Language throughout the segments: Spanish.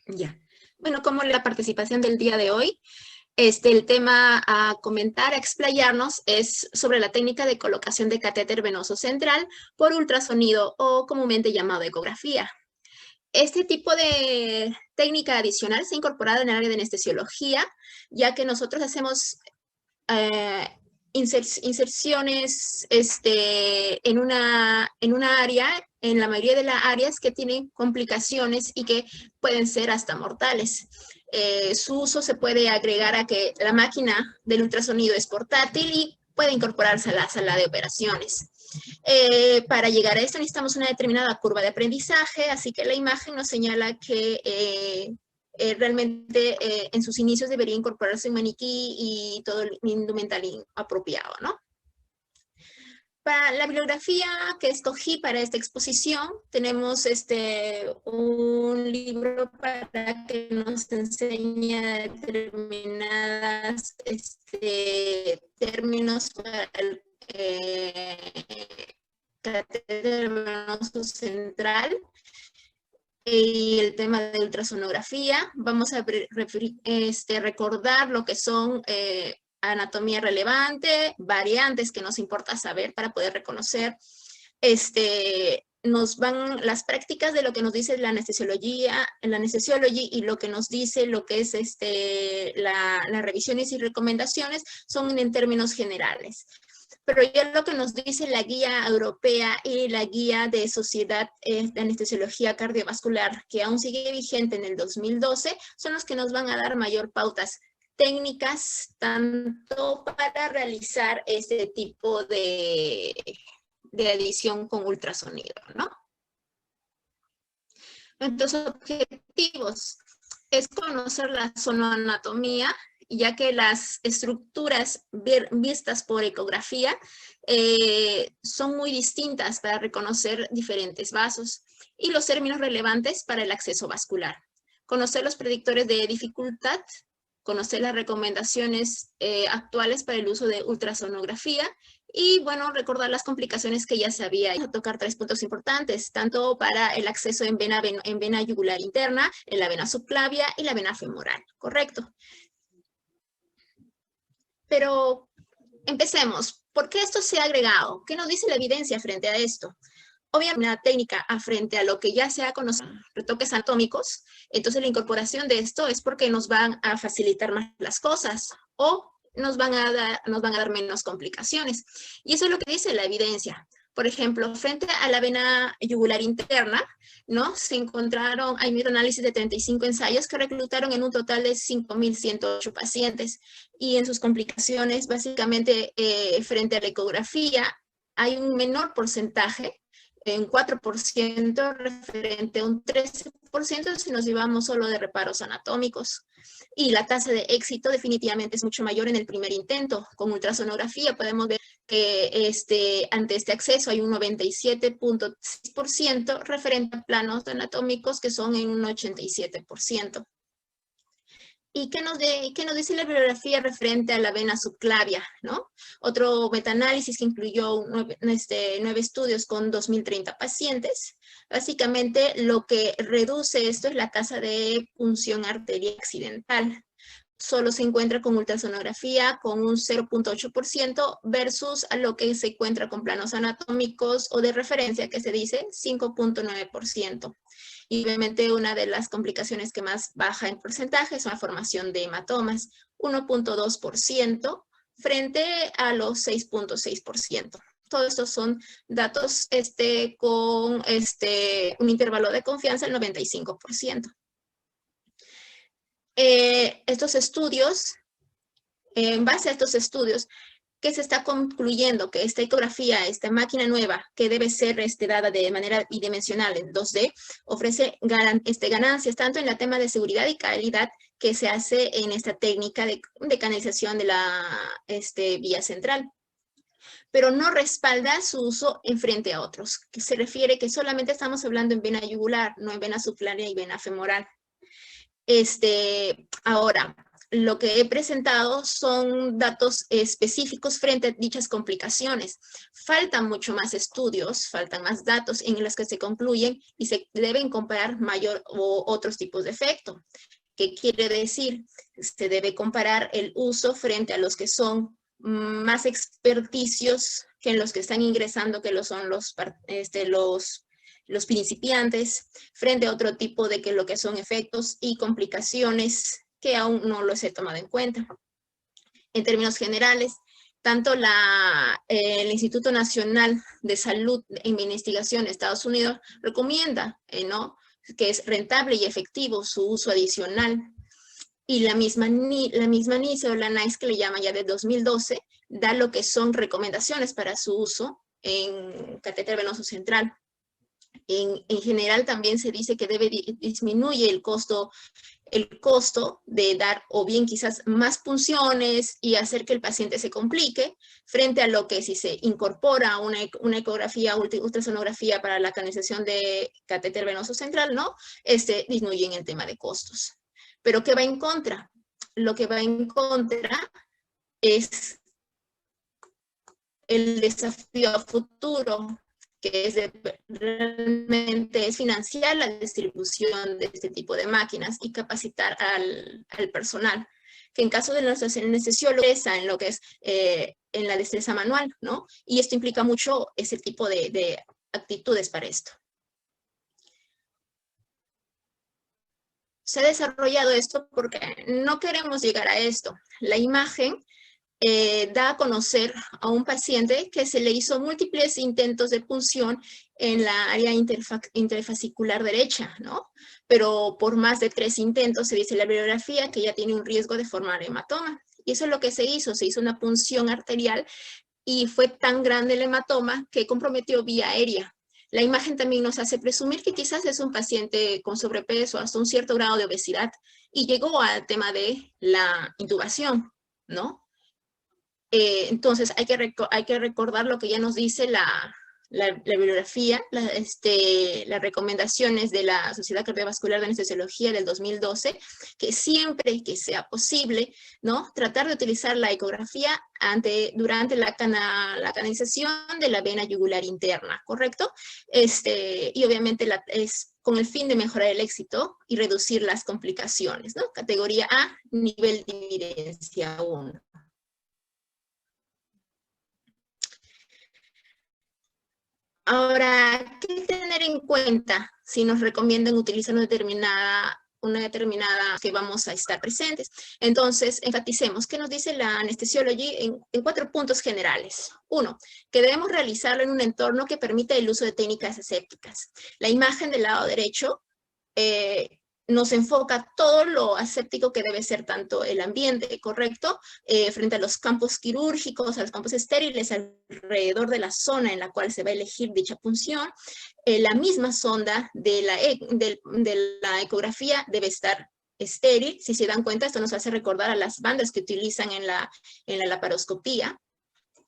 Ya. Bueno, como la participación del día de hoy, el tema a comentar, a explayarnos, es sobre la técnica de colocación de catéter venoso central por ultrasonido o comúnmente llamado ecografía. Este tipo de técnica adicional se ha incorporado en el área de anestesiología, ya que nosotros hacemos inserciones en una área, en la mayoría de las áreas que tienen complicaciones y que pueden ser hasta mortales. Su uso se puede agregar a que la máquina del ultrasonido es portátil y puede incorporarse a la sala de operaciones. Para llegar a esto necesitamos una determinada curva de aprendizaje, así que la imagen nos señala que realmente en sus inicios debería incorporarse un maniquí y todo el indumentario apropiado, ¿no? Para la bibliografía que escogí para esta exposición, tenemos un libro para que nos enseñe determinados términos para el catéter venoso central y el tema de ultrasonografía. Vamos a recordar lo que son anatomía relevante, variantes que nos importa saber para poder reconocer. Nos van las prácticas de lo que nos dice la anestesiología, y lo que nos dice lo que es las revisiones y recomendaciones son en términos generales. Pero ya lo que nos dice la guía europea y la guía de Sociedad de Anestesiología Cardiovascular, que aún sigue vigente en el 2012, son los que nos van a dar mayor pautas técnicas, tanto para realizar este tipo de adición con ultrasonido, ¿no? Nuestros objetivos es conocer la sonoanatomía, ya que las estructuras vistas por ecografía son muy distintas para reconocer diferentes vasos y los términos relevantes para el acceso vascular. Conocer los predictores de dificultad, conocer las recomendaciones actuales para el uso de ultrasonografía y, bueno, recordar las complicaciones que ya sabía. A tocar 3 puntos importantes, tanto para el acceso en vena yugular interna, en la vena subclavia y la vena femoral, ¿correcto? Pero empecemos. ¿Por qué esto se ha agregado? ¿Qué nos dice la evidencia frente a esto? Obviamente, una técnica frente a lo que ya se ha conocido, retoques anatómicos, entonces la incorporación de esto es porque nos van a facilitar más las cosas o nos van a dar menos complicaciones. Y eso es lo que dice la evidencia. Por ejemplo, frente a la vena yugular interna, ¿no? Se encontraron, hay metaanálisis de 35 ensayos que reclutaron en un total de 5.108 pacientes. Y en sus complicaciones, básicamente, frente a la ecografía, hay un menor porcentaje, un 4% referente a un 13% si nos llevamos solo de reparos anatómicos. Y la tasa de éxito definitivamente es mucho mayor en el primer intento. Con ultrasonografía podemos ver que ante este acceso hay un 97.6% referente a planos anatómicos que son en un 87%. ¿Y qué nos dice la bibliografía referente a la vena subclavia, ¿no? Otro metaanálisis que incluyó 9 estudios con 2.030 pacientes. Básicamente, lo que reduce esto es la tasa de punción arterial accidental. Solo se encuentra con ultrasonografía con un 0.8% versus a lo que se encuentra con planos anatómicos o de referencia que se dice 5.9%. Y obviamente una de las complicaciones que más baja en porcentaje es la formación de hematomas, 1.2% frente a los 6.6%. Todos estos son datos con un intervalo de confianza del 95%. Estos estudios, en base a estos estudios, que se está concluyendo que esta ecografía, esta máquina nueva, que debe ser dada de manera bidimensional en 2D, ofrece ganancias tanto en el tema de seguridad y calidad que se hace en esta técnica de canalización de la vía central. Pero no respalda su uso en frente a otros, que se refiere que solamente estamos hablando en vena yugular, no en vena subclavia y vena femoral. Ahora, lo que he presentado son datos específicos frente a dichas complicaciones. Faltan mucho más estudios, faltan más datos en los que se concluyen y se deben comparar mayor o otros tipos de efecto. ¿Qué quiere decir? Se debe comparar el uso frente a los que son más experticios que en los que están ingresando, que lo son los principiantes, frente a otro tipo de que lo que son efectos y complicaciones que aún no los he tomado en cuenta. En términos generales, tanto el Instituto Nacional de Salud en Investigación de Estados Unidos recomienda, ¿no?, que es rentable y efectivo su uso adicional. Y la misma NICE o la NICE, que le llaman ya de 2012, da lo que son recomendaciones para su uso en catéter venoso central. En general también se dice que disminuye el costo de dar o bien quizás más punciones y hacer que el paciente se complique, frente a lo que si se incorpora una ecografía, ultrasonografía para la canalización de catéter venoso central, ¿no? Disminuye en el tema de costos. Pero ¿qué va en contra? Lo que va en contra es el desafío a futuro, que realmente es financiar la distribución de este tipo de máquinas y capacitar al personal, que en caso de los anestesiólogos en lo que es en la destreza manual, ¿no? Y esto implica mucho ese tipo de actitudes para esto. Se ha desarrollado esto porque no queremos llegar a esto. La imagen da a conocer a un paciente que se le hizo múltiples intentos de punción en la área interfascicular derecha, ¿no? Pero por más de 3 intentos se dice en la bibliografía que ya tiene un riesgo de formar hematoma. Y eso es lo que se hizo una punción arterial y fue tan grande el hematoma que comprometió vía aérea. La imagen también nos hace presumir que quizás es un paciente con sobrepeso, hasta un cierto grado de obesidad, y llegó al tema de la intubación, ¿no? Entonces hay que recordar lo que ya nos dice la bibliografía, las recomendaciones de la Sociedad Cardiovascular de Anestesiología del 2012, que siempre que sea posible, ¿no?, tratar de utilizar la ecografía durante la canalización de la vena yugular interna, ¿correcto? Y obviamente es con el fin de mejorar el éxito y reducir las complicaciones, ¿no? Categoría A, nivel de evidencia 1. Ahora, ¿qué tener en cuenta si nos recomiendan utilizar una determinada que vamos a estar presentes? Entonces, enfaticemos, ¿qué nos dice la anestesiología en 4 puntos generales? 1, que debemos realizarlo en un entorno que permita el uso de técnicas asépticas. La imagen del lado derecho nos enfoca todo lo aséptico que debe ser tanto el ambiente, ¿correcto? Frente a los campos quirúrgicos, a los campos estériles, alrededor de la zona en la cual se va a elegir dicha punción. La misma sonda de la ecografía debe estar estéril. Si se dan cuenta, esto nos hace recordar a las bandas que utilizan en la laparoscopía,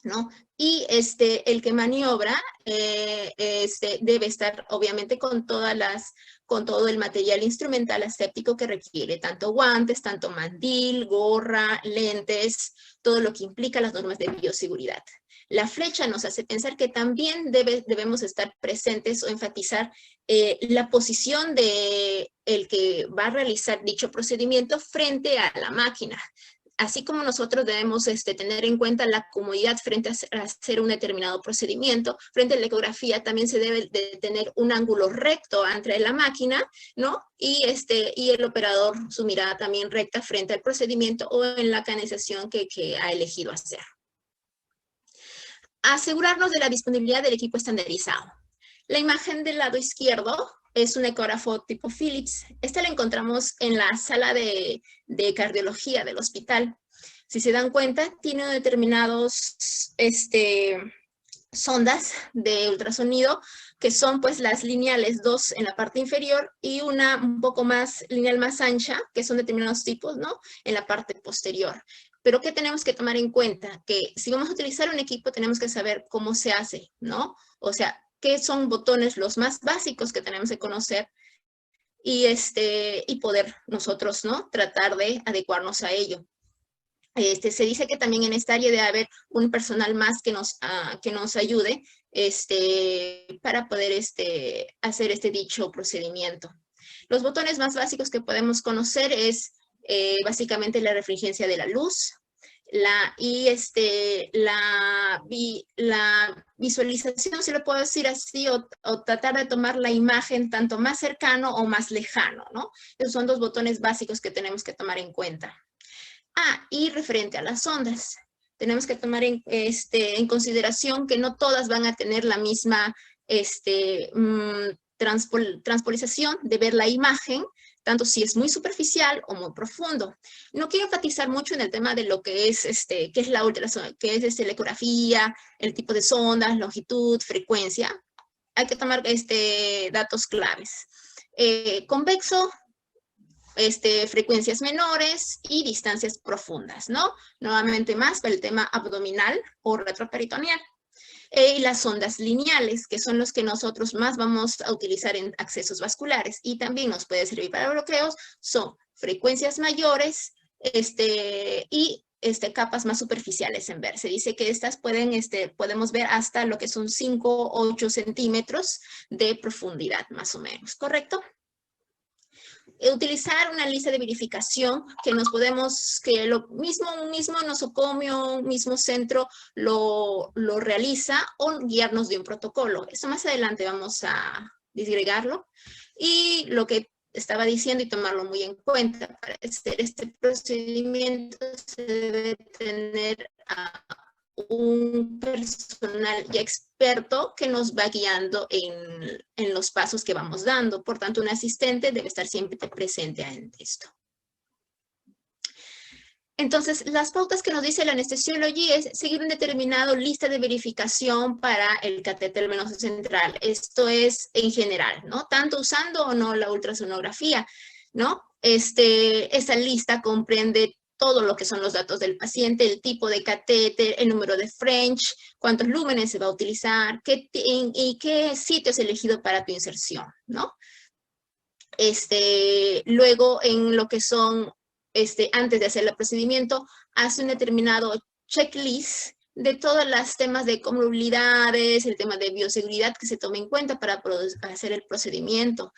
¿no? Y el que maniobra debe estar obviamente con todo el material instrumental aséptico que requiere, tanto guantes, tanto mandil, gorra, lentes, todo lo que implica las normas de bioseguridad. La flecha nos hace pensar que también debemos estar presentes o enfatizar la posición de el que va a realizar dicho procedimiento frente a la máquina. Así como nosotros debemos tener en cuenta la comodidad frente a hacer un determinado procedimiento, frente a la ecografía también se debe de tener un ángulo recto entre la máquina, ¿no? Y el operador, su mirada también recta frente al procedimiento o en la canalización que ha elegido hacer. Asegurarnos de la disponibilidad del equipo estandarizado. La imagen del lado izquierdo es un ecógrafo tipo Philips. Esta la encontramos en la sala de cardiología del hospital. Si se dan cuenta, tiene determinados sondas de ultrasonido, que son pues las lineales, 2 en la parte inferior y una un poco más lineal, más ancha, que son determinados tipos, ¿no?, en la parte posterior. Pero ¿qué tenemos que tomar en cuenta? Que si vamos a utilizar un equipo, tenemos que saber cómo se hace, ¿no? O sea, ¿qué son botones los más básicos que tenemos que conocer? y poder nosotros, ¿no?, tratar de adecuarnos a ello. Se dice que también en esta área debe haber un personal más que nos ayude para poder hacer dicho procedimiento. Los botones más básicos que podemos conocer es básicamente la refringencia de la luz, la visualización, si lo puedo decir así, o tratar de tomar la imagen tanto más cercano o más lejano, ¿no? Esos son dos botones básicos que tenemos que tomar en cuenta. Y referente a las ondas, tenemos que tomar en consideración que no todas van a tener la misma transpolización de ver la imagen, tanto si es muy superficial o muy profundo. No quiero enfatizar mucho en el tema de lo que es, qué es la ultrasonido, qué es la ecografía, el tipo de sondas, longitud, frecuencia. Hay que tomar datos claves. Convexo, frecuencias menores y distancias profundas, ¿no? Nuevamente más para el tema abdominal o retroperitoneal. Y las ondas lineales, que son los que nosotros más vamos a utilizar en accesos vasculares y también nos puede servir para bloqueos, son frecuencias mayores y capas más superficiales en ver. Se dice que estas podemos ver hasta lo que son 5 o 8 centímetros de profundidad, más o menos, ¿correcto? Utilizar una lista de verificación que un mismo nosocomio, un mismo centro lo realiza, o guiarnos de un protocolo. Eso más adelante vamos a disgregarlo. Y lo que estaba diciendo y tomarlo muy en cuenta, para hacer este procedimiento se debe tener un personal ya experto que nos va guiando en los pasos que vamos dando. Por tanto, un asistente debe estar siempre presente en esto. Entonces, las pautas que nos dice la anestesiología es seguir un determinado lista de verificación para el catéter venoso central. Esto es en general, ¿no? Tanto usando o no la ultrasonografía, ¿no? Esta lista comprende todo lo que son los datos del paciente, el tipo de catéter, el número de French, cuántos lúmenes se va a utilizar, y qué sitio es elegido para tu inserción, ¿no? Luego, en lo que son, antes de hacer el procedimiento, hace un determinado checklist de todos los temas de comorbilidades, el tema de bioseguridad que se tome en cuenta para hacer el procedimiento.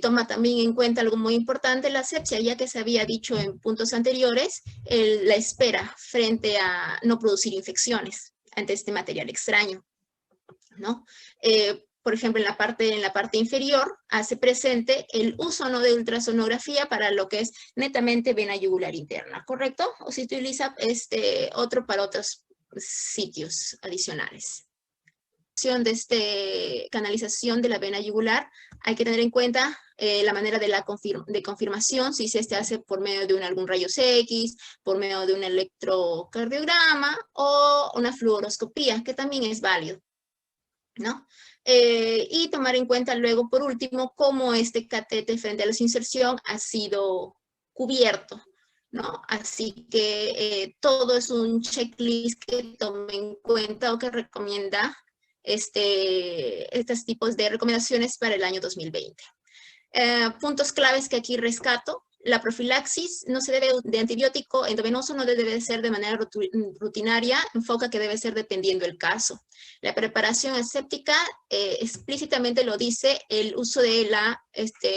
Toma también en cuenta algo muy importante, la asepsia, ya que se había dicho en puntos anteriores, la espera frente a no producir infecciones ante este material extraño, ¿no? Por ejemplo, en la parte inferior hace presente el uso no de ultrasonografía para lo que es netamente vena yugular interna, ¿correcto? O si utiliza otro para otros sitios adicionales. De canalización de la vena yugular, hay que tener en cuenta la manera de confirmación, si se hace por medio de algún rayos X, por medio de un electrocardiograma o una fluoroscopía, que también es válido, ¿no? Y tomar en cuenta luego, por último, cómo este catéter frente a la inserción ha sido cubierto, ¿no? Así que todo es un checklist que tome en cuenta o que recomienda estos tipos de recomendaciones para el año 2020. Puntos claves que aquí rescato. La profilaxis no se debe de antibiótico endovenoso, no debe ser de manera rutinaria, enfoca que debe ser dependiendo el caso. La preparación aséptica explícitamente lo dice el uso de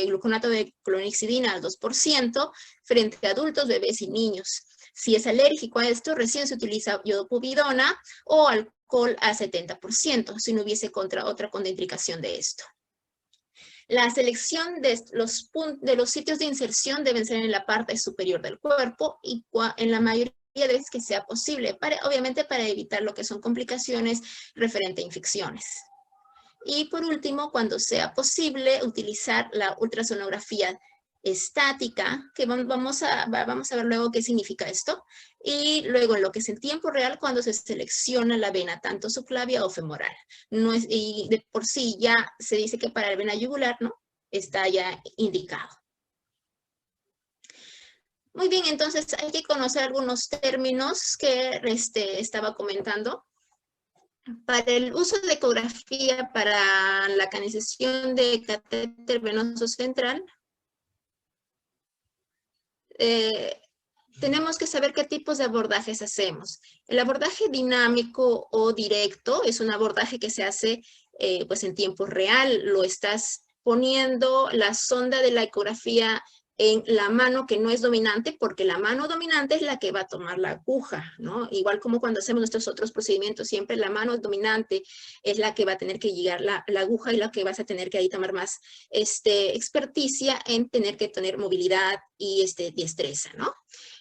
gluconato de clorhexidina al 2% frente a adultos, bebés y niños. Si es alérgico a esto, recién se utiliza iodopovidona o alcohol a 70%, si no hubiese otra contraindicación de esto. La selección de los sitios de inserción deben ser en la parte superior del cuerpo y en la mayoría de veces que sea posible, obviamente para evitar lo que son complicaciones referente a infecciones. Y por último, cuando sea posible, utilizar la ultrasonografía estática, que vamos a ver luego qué significa esto, y luego en lo que es el tiempo real cuando se selecciona la vena, tanto subclavia o femoral. Y de por sí ya se dice que para la vena yugular, ¿no?, está ya indicado. Muy bien, entonces hay que conocer algunos términos que estaba comentando. Para el uso de ecografía para la canalización de catéter venoso central, tenemos que saber qué tipos de abordajes hacemos. El abordaje dinámico o directo es un abordaje que se hace pues en tiempo real. Lo estás poniendo la sonda de la ecografía en la mano que no es dominante, porque la mano dominante es la que va a tomar la aguja, ¿no? Igual como cuando hacemos nuestros otros procedimientos, siempre la mano dominante es la que va a tener que llegar la aguja y la que vas a tener que ahí tomar más experticia en tener que tener movilidad y destreza, ¿no?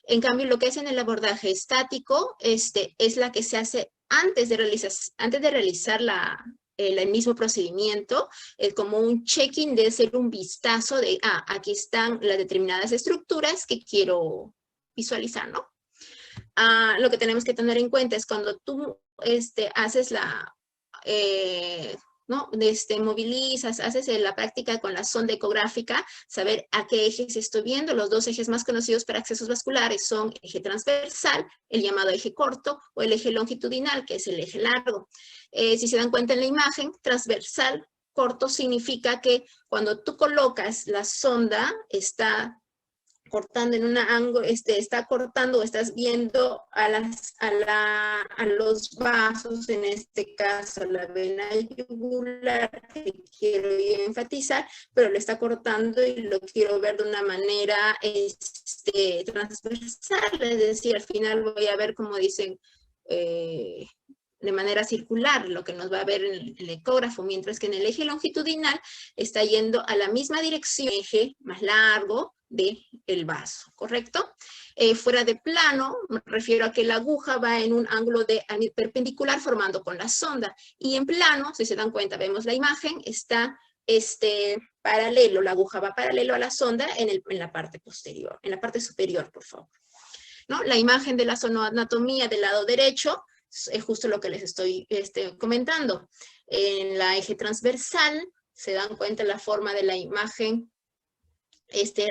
En cambio, lo que es en el abordaje estático, es la que se hace antes de realizar el mismo procedimiento, como un check-in de hacer un vistazo de, aquí están las determinadas estructuras que quiero visualizar, ¿no? Lo que tenemos que tener en cuenta es cuando tú haces ¿no? Movilizas, haces la práctica con la sonda ecográfica, saber a qué ejes estoy viendo. Los dos ejes más conocidos para accesos vasculares son eje transversal, el llamado eje corto, o el eje longitudinal, que es el eje largo. Si se dan cuenta en la imagen, transversal, corto, significa que cuando tú colocas la sonda, está cortando en un ángulo, está cortando o estás viendo a los vasos, en este caso la vena yugular, que quiero enfatizar, pero lo está cortando y lo quiero ver de una manera transversal, es decir, al final voy a ver, como dicen, de manera circular, lo que nos va a ver en el ecógrafo, mientras que en el eje longitudinal está yendo a la misma dirección, eje más largo del vaso, ¿correcto? Fuera de plano, me refiero a que la aguja va en un ángulo perpendicular formando con la sonda, y en plano, si se dan cuenta, vemos la imagen, está paralelo, la aguja va paralelo a la sonda en la parte posterior, en la parte superior, por favor, ¿no? La imagen de la sonoanatomía del lado derecho es justo lo que les estoy comentando. En la eje transversal, se dan cuenta la forma de la imagen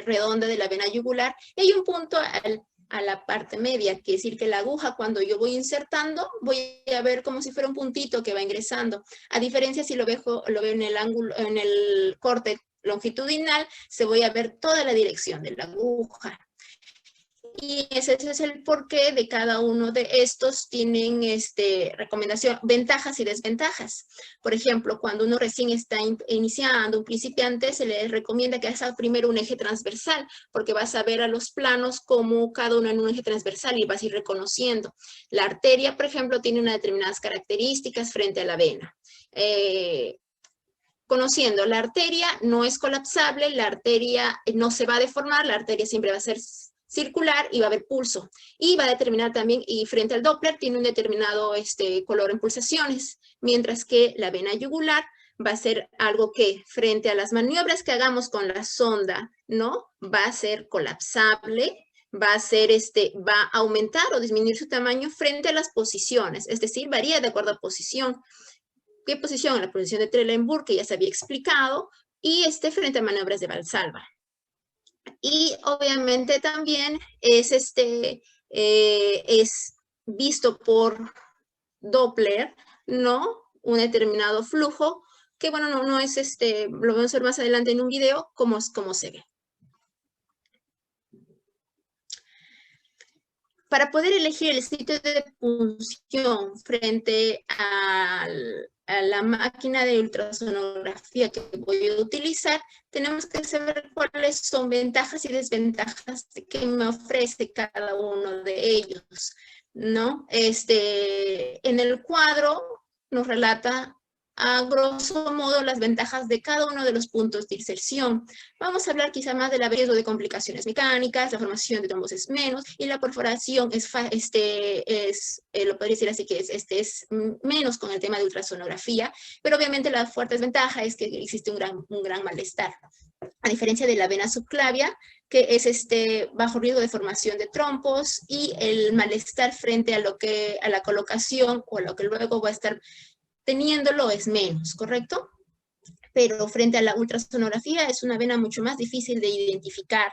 redonda de la vena yugular, y hay un punto a la parte media, quiere decir que la aguja, cuando yo voy insertando, voy a ver como si fuera un puntito que va ingresando. A diferencia si lo veo en el ángulo, en el corte longitudinal, se voy a ver toda la dirección de la aguja. Y ese es el porqué de cada uno de estos. Tienen recomendación, ventajas y desventajas. Por ejemplo, cuando uno recién está iniciando, un principiante, se le recomienda que haga primero un eje transversal, porque vas a ver a los planos como cada uno en un eje transversal y vas a ir reconociendo. La arteria, por ejemplo, tiene unas determinadas características frente a la vena. Conociendo, la arteria no es colapsable, la arteria no se va a deformar, la arteria siempre va a ser circular y va a haber pulso. Y va a determinar también, y frente al Doppler tiene un determinado color en pulsaciones, mientras que la vena yugular va a ser algo que frente a las maniobras que hagamos con la sonda, ¿no? Va a ser colapsable, va a aumentar o disminuir su tamaño frente a las posiciones, es decir, varía de acuerdo a posición. ¿Qué posición? La posición de Trelleborg, que ya se había explicado, y frente a maniobras de Valsalva. Y obviamente también es visto por Doppler, ¿no? Un determinado flujo, que bueno, no es lo vamos a ver más adelante en un video, cómo se ve. Para poder elegir el sitio de punción frente a la máquina de ultrasonografía que voy a utilizar, tenemos que saber cuáles son ventajas y desventajas que me ofrece cada uno de ellos, ¿no? En el cuadro nos relata a grosso modo las ventajas de cada uno de los puntos de inserción. Vamos a hablar quizá más del riesgo de complicaciones mecánicas, la formación de trombos es menos, y la perforación lo podría decir así, que es menos con el tema de ultrasonografía, pero obviamente la fuerte desventaja es que existe un gran malestar. A diferencia de la vena subclavia, que es bajo riesgo de formación de trombos, y el malestar frente a la colocación o a lo que luego va a estar teniéndolo es menos, ¿correcto? Pero frente a la ultrasonografía es una vena mucho más difícil de identificar.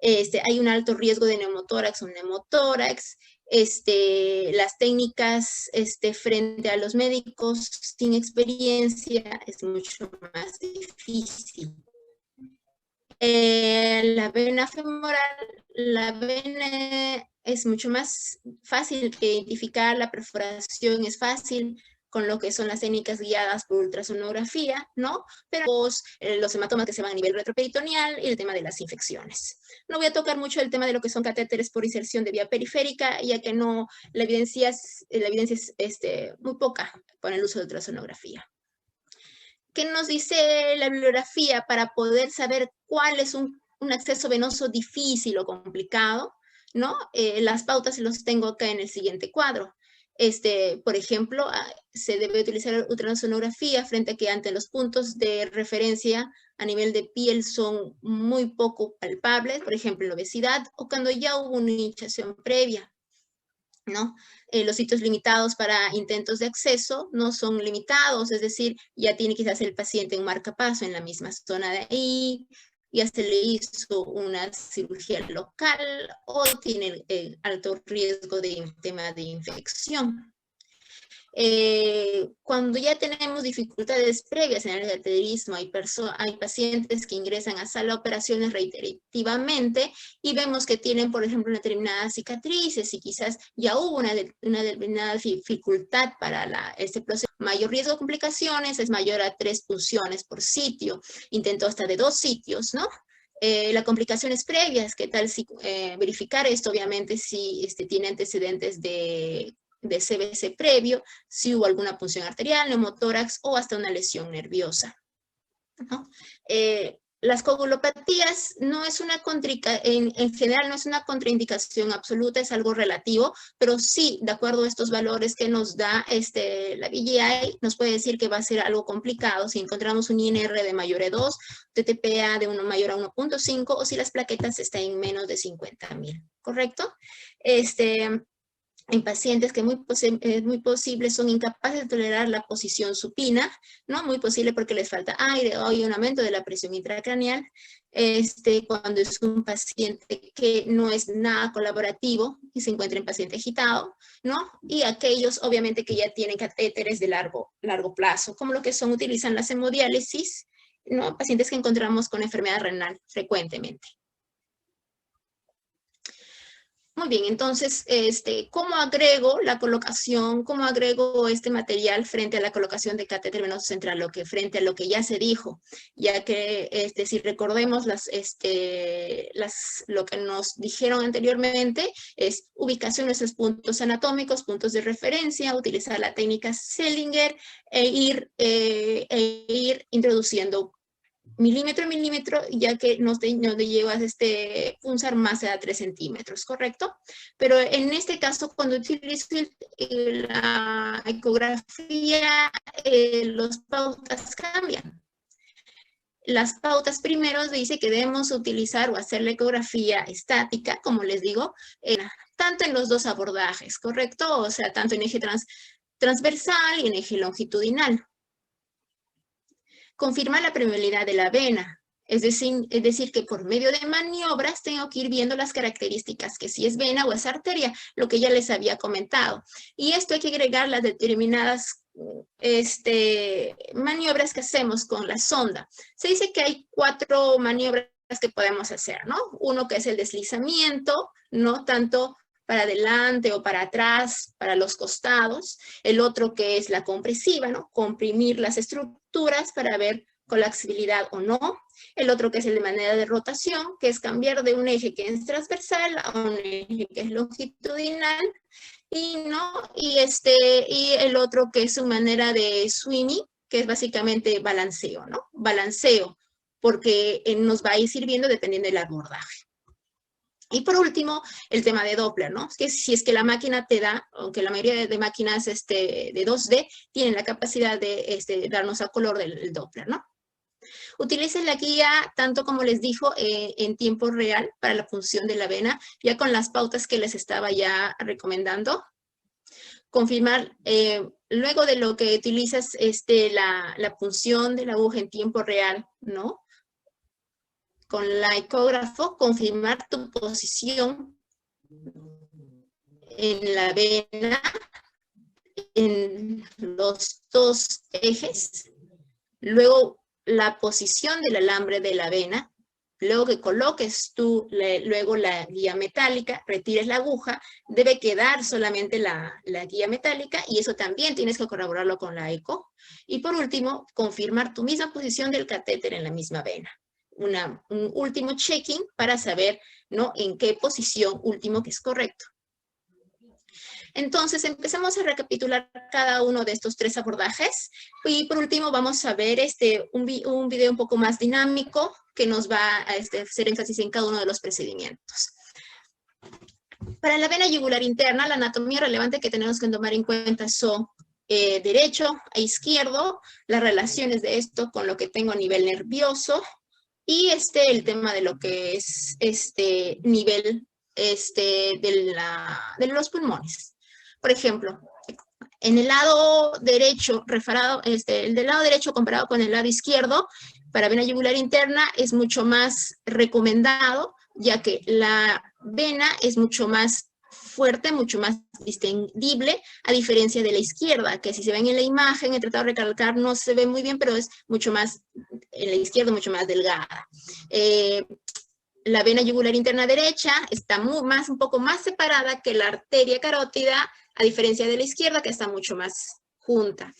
Hay un alto riesgo de neumotórax o neumotórax. Las técnicas frente a los médicos sin experiencia es mucho más difícil. La vena femoral la vena es mucho más fácil que identificar, la perforación es fácil con lo que son las técnicas guiadas por ultrasonografía, ¿no? Pero los hematomas que se van a nivel retroperitoneal y el tema de las infecciones. No voy a tocar mucho el tema de lo que son catéteres por inserción de vía periférica, ya que no, la evidencia es muy poca con el uso de ultrasonografía. ¿Qué nos dice la bibliografía para poder saber cuál es un acceso venoso difícil o complicado? ¿No? Las pautas los tengo acá en el siguiente cuadro. Por ejemplo, se debe utilizar ultrasonografía frente a que ante los puntos de referencia a nivel de piel son muy poco palpables, por ejemplo, la obesidad o cuando ya hubo una hinchación previa, ¿no? Los sitios limitados para intentos de acceso no son limitados, es decir, ya tiene quizás el paciente un marcapaso en la misma zona de ahí, ya se le hizo una cirugía local o tiene alto riesgo de tema de infección. Cuando ya tenemos dificultades previas en el cateterismo, hay pacientes que ingresan a sala de operaciones reiterativamente y vemos que tienen, por ejemplo, una determinada cicatrices y quizás ya hubo una determinada dificultad para este proceso. Mayor riesgo de complicaciones es mayor a 3 punciones por sitio, intento hasta de 2 sitios, ¿no? Las complicaciones previas, ¿qué tal si verificar esto? Obviamente si tiene antecedentes de CBC previo, si hubo alguna punción arterial, neumotórax o hasta una lesión nerviosa, ¿no? Las coagulopatías no es una en general no es una contraindicación absoluta, es algo relativo, pero sí, de acuerdo a estos valores que nos da la BGI, nos puede decir que va a ser algo complicado si encontramos un INR de mayor a 2, TTPA de 1 mayor a 1.5 o si las plaquetas están en menos de 50,000, ¿correcto? En pacientes que muy posible son incapaces de tolerar la posición supina, ¿no? Muy posible porque les falta aire o hay un aumento de la presión intracraneal. Cuando es un paciente que no es nada colaborativo y se encuentra en paciente agitado, ¿no? Y aquellos, obviamente, que ya tienen catéteres de largo plazo, como lo que utilizan las hemodiálisis, ¿no? Pacientes que encontramos con enfermedad renal frecuentemente. Muy bien, entonces, ¿cómo agrego la colocación, cómo agrego este material frente a la colocación de catéter venoso central, frente a lo que ya se dijo? Ya que, si recordemos lo que nos dijeron anteriormente, es ubicación de esos puntos anatómicos, puntos de referencia, utilizar la técnica Sellinger e ir introduciendo milímetro a milímetro, ya que nos llevas punzar más de 3 centímetros, ¿correcto? Pero en este caso, cuando utilizo la ecografía, las pautas cambian. Las pautas primero dice que debemos utilizar o hacer la ecografía estática, como les digo, tanto en los dos abordajes, ¿correcto? O sea, tanto en eje transversal y en eje longitudinal. Confirma la permeabilidad de la vena. Es decir, que por medio de maniobras tengo que ir viendo las características, que si es vena o es arteria, lo que ya les había comentado. Y esto hay que agregar las determinadas maniobras que hacemos con la sonda. Se dice que hay 4 maniobras que podemos hacer, ¿no? Uno que es el deslizamiento, ¿no? Tanto para adelante o para atrás, para los costados. El otro que es la compresiva, ¿no? Comprimir las estructuras para ver colapsibilidad o no. El otro que es el de manera de rotación, que es cambiar de un eje que es transversal a un eje que es longitudinal. Y el otro que es su manera de swimming, que es básicamente balanceo, ¿no? Balanceo, porque nos va a ir sirviendo dependiendo del abordaje. Y por último, el tema de Doppler, ¿no? Que si es que la máquina te da, aunque la mayoría de máquinas de 2D tienen la capacidad de darnos a color del Doppler, ¿no? Utilicen la guía, tanto como les dijo, en tiempo real para la punción de la vena, ya con las pautas que les estaba ya recomendando. Confirmar, luego de lo que utilizas la punción de la aguja en tiempo real, ¿no? Con la ecógrafo, confirmar tu posición en la vena, en los 2 ejes. Luego, la posición del alambre de la vena, Luego que coloques tú luego la guía metálica, retires la aguja, debe quedar solamente la guía metálica y eso también tienes que corroborarlo con la eco. Y por último, confirmar tu misma posición del catéter en la misma vena. Un último checking para saber, ¿no?, en qué posición último que es correcto. Entonces, empezamos a recapitular cada uno de estos 3 abordajes. Y por último, vamos a ver un video un poco más dinámico que nos va a hacer énfasis en cada uno de los procedimientos. Para la vena yugular interna, la anatomía relevante que tenemos que tomar en cuenta son derecho e izquierdo, las relaciones de esto con lo que tengo a nivel nervioso y el tema de lo que es nivel de los pulmones. Por ejemplo, en el lado derecho, el del lado derecho comparado con el lado izquierdo, para vena yugular interna es mucho más recomendado, ya que la vena es mucho más fuerte, mucho más distinguible, a diferencia de la izquierda, que si se ven en la imagen, he tratado de recalcar, no se ve muy bien, pero es mucho más, en la izquierda, mucho más delgada. La vena yugular interna derecha está un poco más separada que la arteria carótida, a diferencia de la izquierda, que está mucho más junta.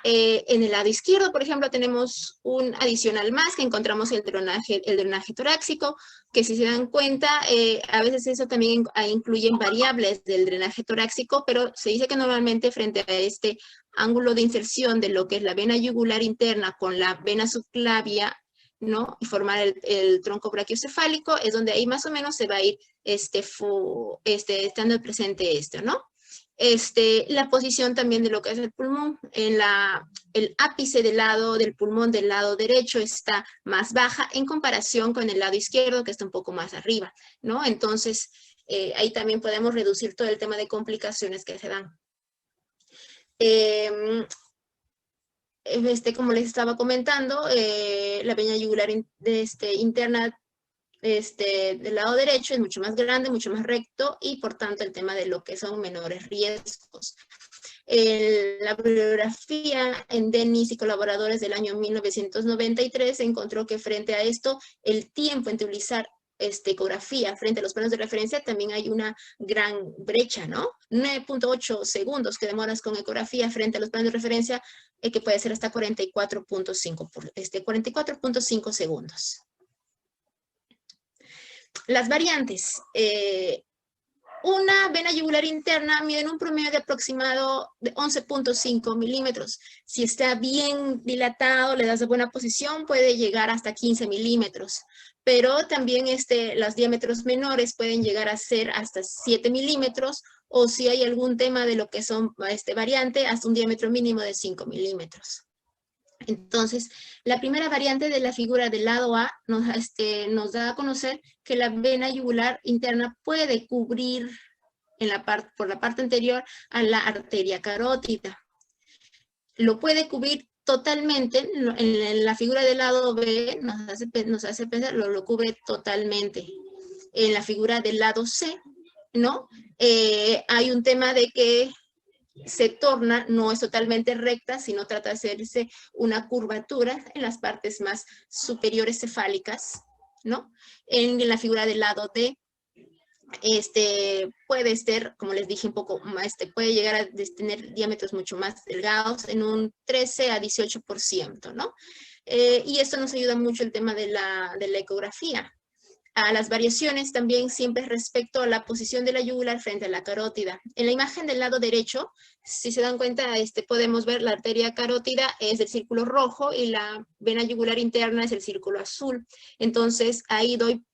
En el lado izquierdo, por ejemplo, tenemos un adicional más que encontramos el drenaje torácico, que si se dan cuenta, a veces eso también incluye variables del drenaje torácico, pero se dice que normalmente frente a este ángulo de inserción de lo que es la vena yugular interna con la vena subclavia, ¿no?, y formar el tronco brachiocefálico, es donde ahí más o menos se va a ir estando presente esto, ¿no? La posición también de lo que es el pulmón, el ápice del pulmón del lado derecho está más baja en comparación con el lado izquierdo, que está un poco más arriba, ¿no? Entonces, ahí también podemos reducir todo el tema de complicaciones que se dan. Como les estaba comentando, la vena yugular interna del lado derecho es mucho más grande, mucho más recto y por tanto el tema de lo que son menores riesgos. La bibliografía en Dennis y colaboradores del año 1993 encontró que frente a esto el tiempo en utilizar ecografía frente a los planos de referencia también hay una gran brecha, ¿no? 9.8 segundos que demoras con ecografía frente a los planos de referencia, que puede ser hasta 44.5 segundos. Las variantes. Una vena yugular interna mide en un promedio de aproximado de 11.5 milímetros. Si está bien dilatado, le das de buena posición, puede llegar hasta 15 milímetros. Pero también los diámetros menores pueden llegar a ser hasta 7 milímetros, o si hay algún tema de lo que son variante, hasta un diámetro mínimo de 5 milímetros. Entonces, la primera variante de la figura del lado A nos da a conocer que la vena yugular interna puede cubrir por la parte anterior a la arteria carótida. Lo puede cubrir totalmente. En la figura del lado B nos hace pensar, lo cubre totalmente. En la figura del lado C, ¿no? Hay un tema de que se torna, no es totalmente recta, sino trata de hacerse una curvatura en las partes más superiores cefálicas, ¿no? En la figura del lado D, puede ser, como les dije un poco, puede llegar a tener diámetros mucho más delgados, en un 13 a 18%, ¿no? Y esto nos ayuda mucho el tema de la ecografía. A las variaciones también siempre respecto a la posición de la yugular frente a la carótida. En la imagen del lado derecho, si se dan cuenta, podemos ver la arteria carótida es el círculo rojo y la vena yugular interna es el círculo azul. Entonces, ahí doy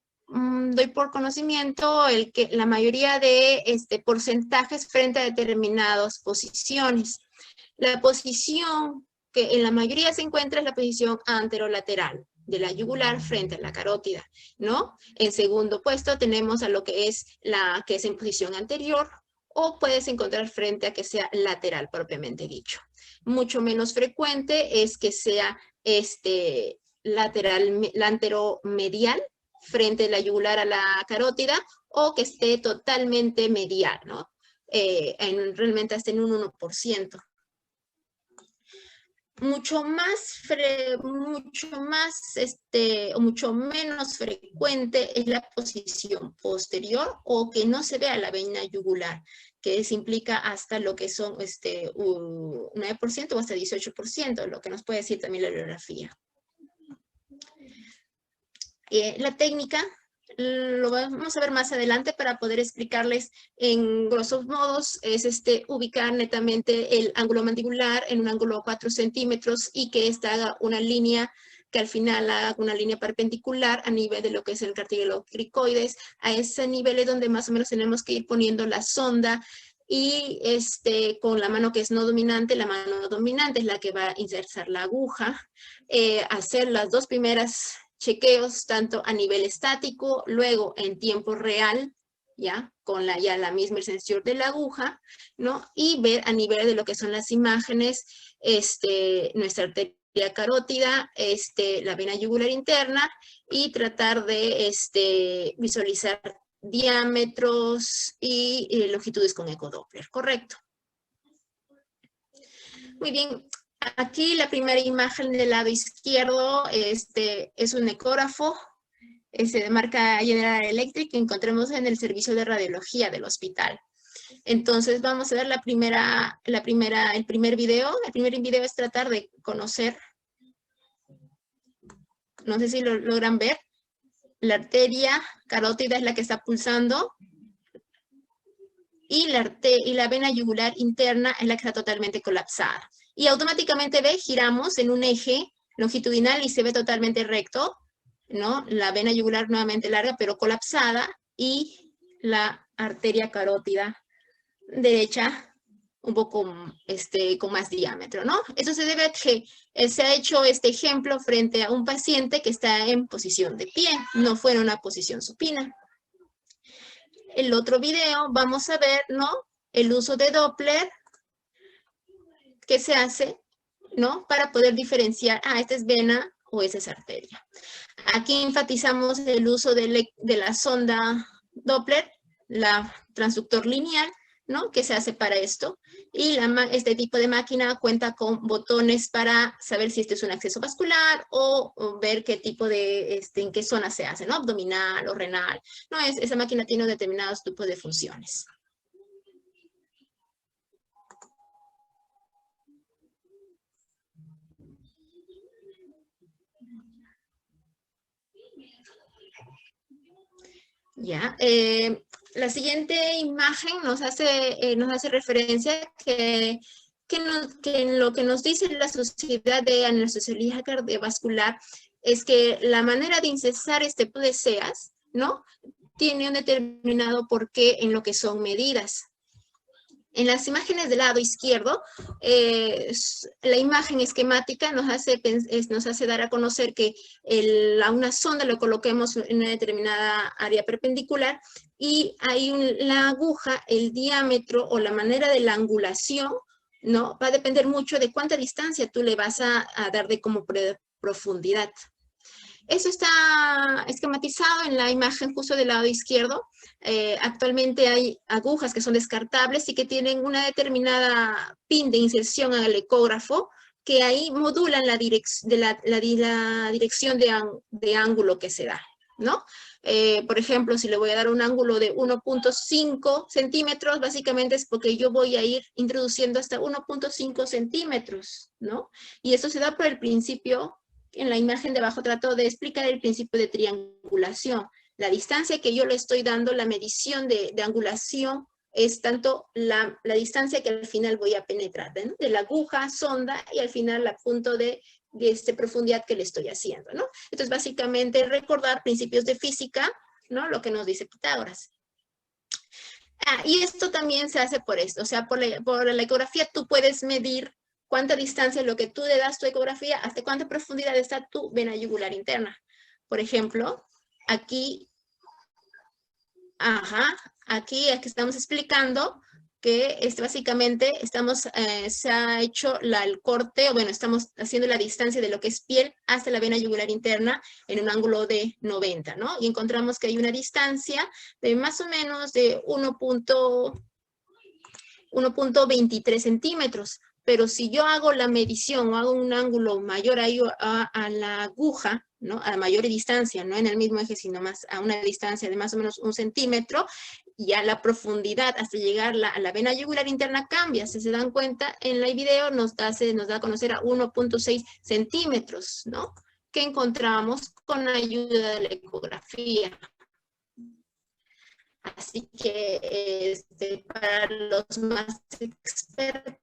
por conocimiento que la mayoría de porcentajes frente a determinadas posiciones. La posición que en la mayoría se encuentra es la posición anterolateral de la yugular frente a la carótida, ¿no? En segundo puesto tenemos a lo que es en posición anterior, o puedes encontrar frente a que sea lateral propiamente dicho. Mucho menos frecuente es que sea lateral, anteromedial frente a la yugular a la carótida, o que esté totalmente medial, ¿no? Realmente hasta en un 1%. mucho menos frecuente es la posición posterior o que no se vea la vena yugular, que se implica hasta lo que son 9% o hasta 18%, lo que nos puede decir también la bibliografía. La técnica lo vamos a ver más adelante para poder explicarles en grosos modos, es ubicar netamente el ángulo mandibular en un ángulo de 4 centímetros y que esta haga una línea, que al final haga una línea perpendicular a nivel de lo que es el cartílago cricoides. A ese nivel es donde más o menos tenemos que ir poniendo la sonda y con la mano que es no dominante, la mano dominante es la que va a insertar la aguja, hacer las dos primeras chequeos tanto a nivel estático, luego en tiempo real, ya con la misma sensor de la aguja, ¿no? Y ver a nivel de lo que son las imágenes, nuestra arteria carótida, la vena yugular interna y tratar de visualizar diámetros y longitudes con ecodoppler, ¿correcto? Muy bien. Aquí la primera imagen del lado izquierdo es un ecógrafo de marca General Electric que encontramos en el servicio de radiología del hospital. Entonces vamos a ver el primer video. El primer video es tratar de conocer, no sé si lo logran ver, la arteria carótida es la que está pulsando y la vena yugular interna es la que está totalmente colapsada. Y automáticamente giramos en un eje longitudinal y se ve totalmente recto, ¿no? La vena yugular nuevamente larga, pero colapsada, y la arteria carótida derecha un poco con más diámetro, ¿no? Eso se debe a que se ha hecho este ejemplo frente a un paciente que está en posición de pie, no fue en una posición supina. El otro video vamos a ver, ¿no? El uso de Doppler que se hace, ¿no? Para poder diferenciar, esta es vena o esta es arteria. Aquí enfatizamos el uso de la sonda Doppler, la transductor lineal, ¿no? Que se hace para esto. Y este tipo de máquina cuenta con botones para saber si este es un acceso vascular o ver qué tipo de, en qué zona se hace, ¿no? Abdominal o renal. No, esa máquina tiene determinados tipos de funciones. Ya, la siguiente imagen nos hace referencia que en lo que nos dice la Sociedad de Anestesiología Cardiovascular es que la manera de incesar este tipo de SEAs, ¿no? Tiene un determinado porqué en lo que son medidas. En las imágenes del lado izquierdo, la imagen esquemática nos hace dar a conocer que a una sonda lo coloquemos en una determinada área perpendicular y hay la aguja, el diámetro o la manera de la angulación, ¿no? Va a depender mucho de cuánta distancia tú le vas a dar de como profundidad. Eso está esquematizado en la imagen justo del lado izquierdo. Actualmente hay agujas que son descartables y que tienen una determinada pin de inserción al ecógrafo que ahí modulan la dirección de ángulo que se da, ¿no? Por ejemplo, si le voy a dar un ángulo de 1.5 centímetros, básicamente es porque yo voy a ir introduciendo hasta 1.5 centímetros, ¿no? Y esto se da por el principio. En la imagen de abajo trato de explicar el principio de triangulación. La distancia que yo le estoy dando, la medición de angulación, es tanto la distancia que al final voy a penetrar, ¿no? De la aguja, sonda, y al final la punto de profundidad que le estoy haciendo, ¿no? Entonces, básicamente, recordar principios de física, ¿no? Lo que nos dice Pitágoras. Y esto también se hace por esto, o sea, por la ecografía tú puedes medir cuánta distancia es lo que tú le das tu ecografía, hasta cuánta profundidad está tu vena yugular interna. Por ejemplo, aquí estamos explicando que básicamente se ha hecho el corte, o bueno, estamos haciendo la distancia de lo que es piel hasta la vena yugular interna en un ángulo de 90, ¿no? Y encontramos que hay una distancia de más o menos de 1.23 centímetros. pero si yo hago la medición o hago un ángulo mayor a la aguja, ¿no? A mayor distancia, no en el mismo eje, sino más a una distancia de más o menos 1 centímetro, ya la profundidad hasta llegar a la vena yugular interna cambia. Si se dan cuenta, en el video nos da a conocer a 1.6 centímetros, ¿no? Que encontramos con la ayuda de la ecografía. Así que para los más experticios,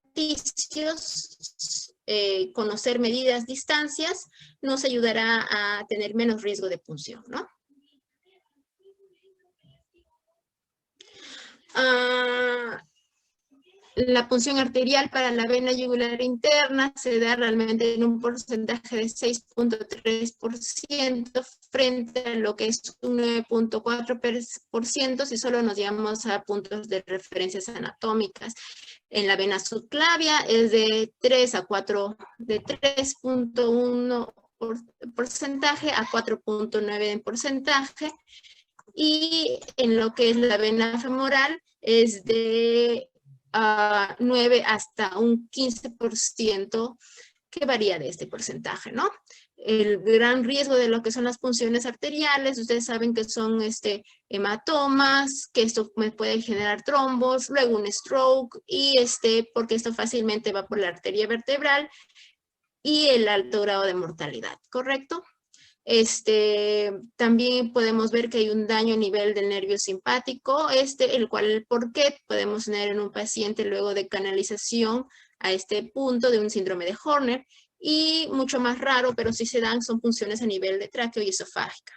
conocer medidas, distancias, nos ayudará a tener menos riesgo de punción, ¿no? La punción arterial para la vena yugular interna se da realmente en un porcentaje de 6.3% frente a lo que es un 9.4% si solo nos llevamos a puntos de referencias anatómicas. En la vena subclavia es de 3 a 4, de 3.1 porcentaje a 4.9 en porcentaje. Y en lo que es la vena femoral es de 9 hasta un 15% que varía de este porcentaje, ¿no? El gran riesgo de lo que son las punciones arteriales, ustedes saben que son hematomas, que esto me puede generar trombos, luego un stroke, y porque esto fácilmente va por la arteria vertebral y el alto grado de mortalidad, ¿correcto? También podemos ver que hay un daño a nivel del nervio simpático, el cual el por qué podemos tener en un paciente luego de canalización a este punto de un síndrome de Horner, y mucho más raro, pero sí se dan, son punciones a nivel de tráqueo y esofágica.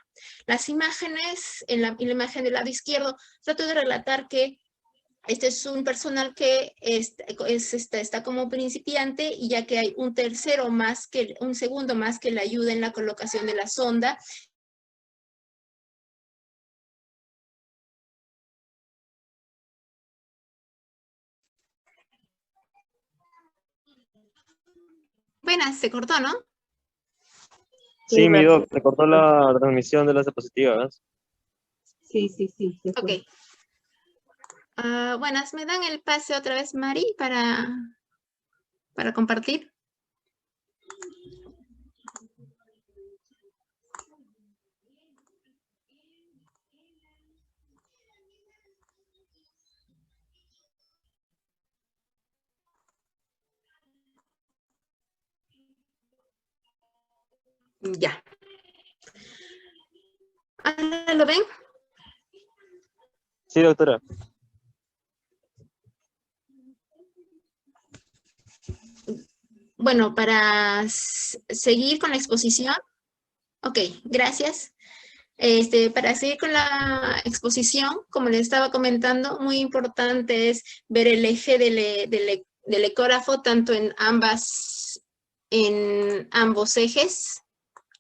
Las imágenes, en la imagen del lado izquierdo, trato de relatar que este es un personal que está como principiante, y ya que hay un segundo más que le ayuda en la colocación de la sonda. Buenas, se cortó, ¿no? Sí, mi doc, se cortó la transmisión de las diapositivas. Sí. Ok. Buenas, ¿me dan el pase otra vez, Mari, para compartir? Ya. ¿Lo ven? Sí, doctora. Bueno, para seguir con la exposición. Ok, gracias. Para seguir con la exposición, como les estaba comentando, muy importante es ver el eje del ecógrafo tanto en ambos ejes,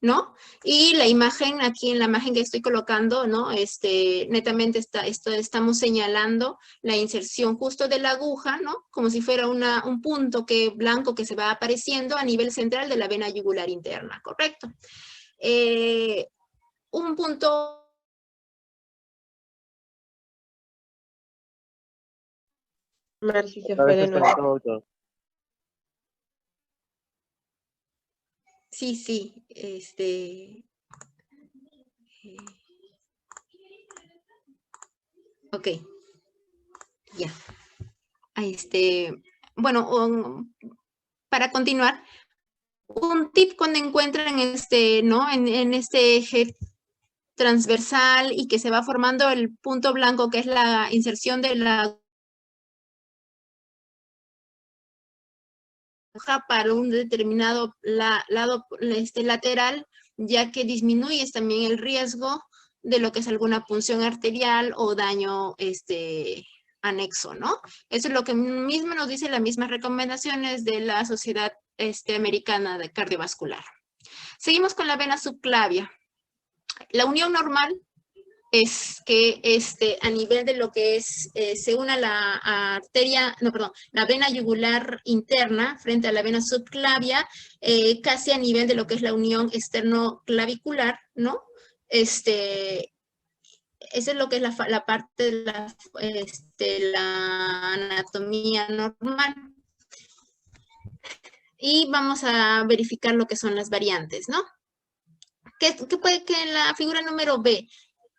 ¿no? Y la imagen, aquí en la imagen que estoy colocando, ¿no? Netamente estamos señalando la inserción justo de la aguja, ¿no? Como si fuera un punto blanco que se va apareciendo a nivel central de la vena yugular interna, ¿correcto? Un punto... Marci se Otra fue vez de está nuevo. cortado, doctor. Sí. Ok. Ya. Bueno, para continuar, un tip cuando encuentran ¿no? En este eje transversal y que se va formando el punto blanco, que es la inserción de la aguja para un determinado lado lateral, ya que disminuyes también el riesgo de lo que es alguna punción arterial o daño anexo, ¿no? Eso es lo que mismo nos dice las mismas recomendaciones de la Sociedad Americana de Cardiovascular. Seguimos con la vena subclavia. La unión normal es que a nivel de lo que es, se una la arteria, no, perdón, la vena yugular interna frente a la vena subclavia, casi a nivel de lo que es la unión externo-clavicular, ¿no? Esa es lo que es la parte de la anatomía normal. Y vamos a verificar lo que son las variantes, ¿no? ¿Qué puede que en la figura número B?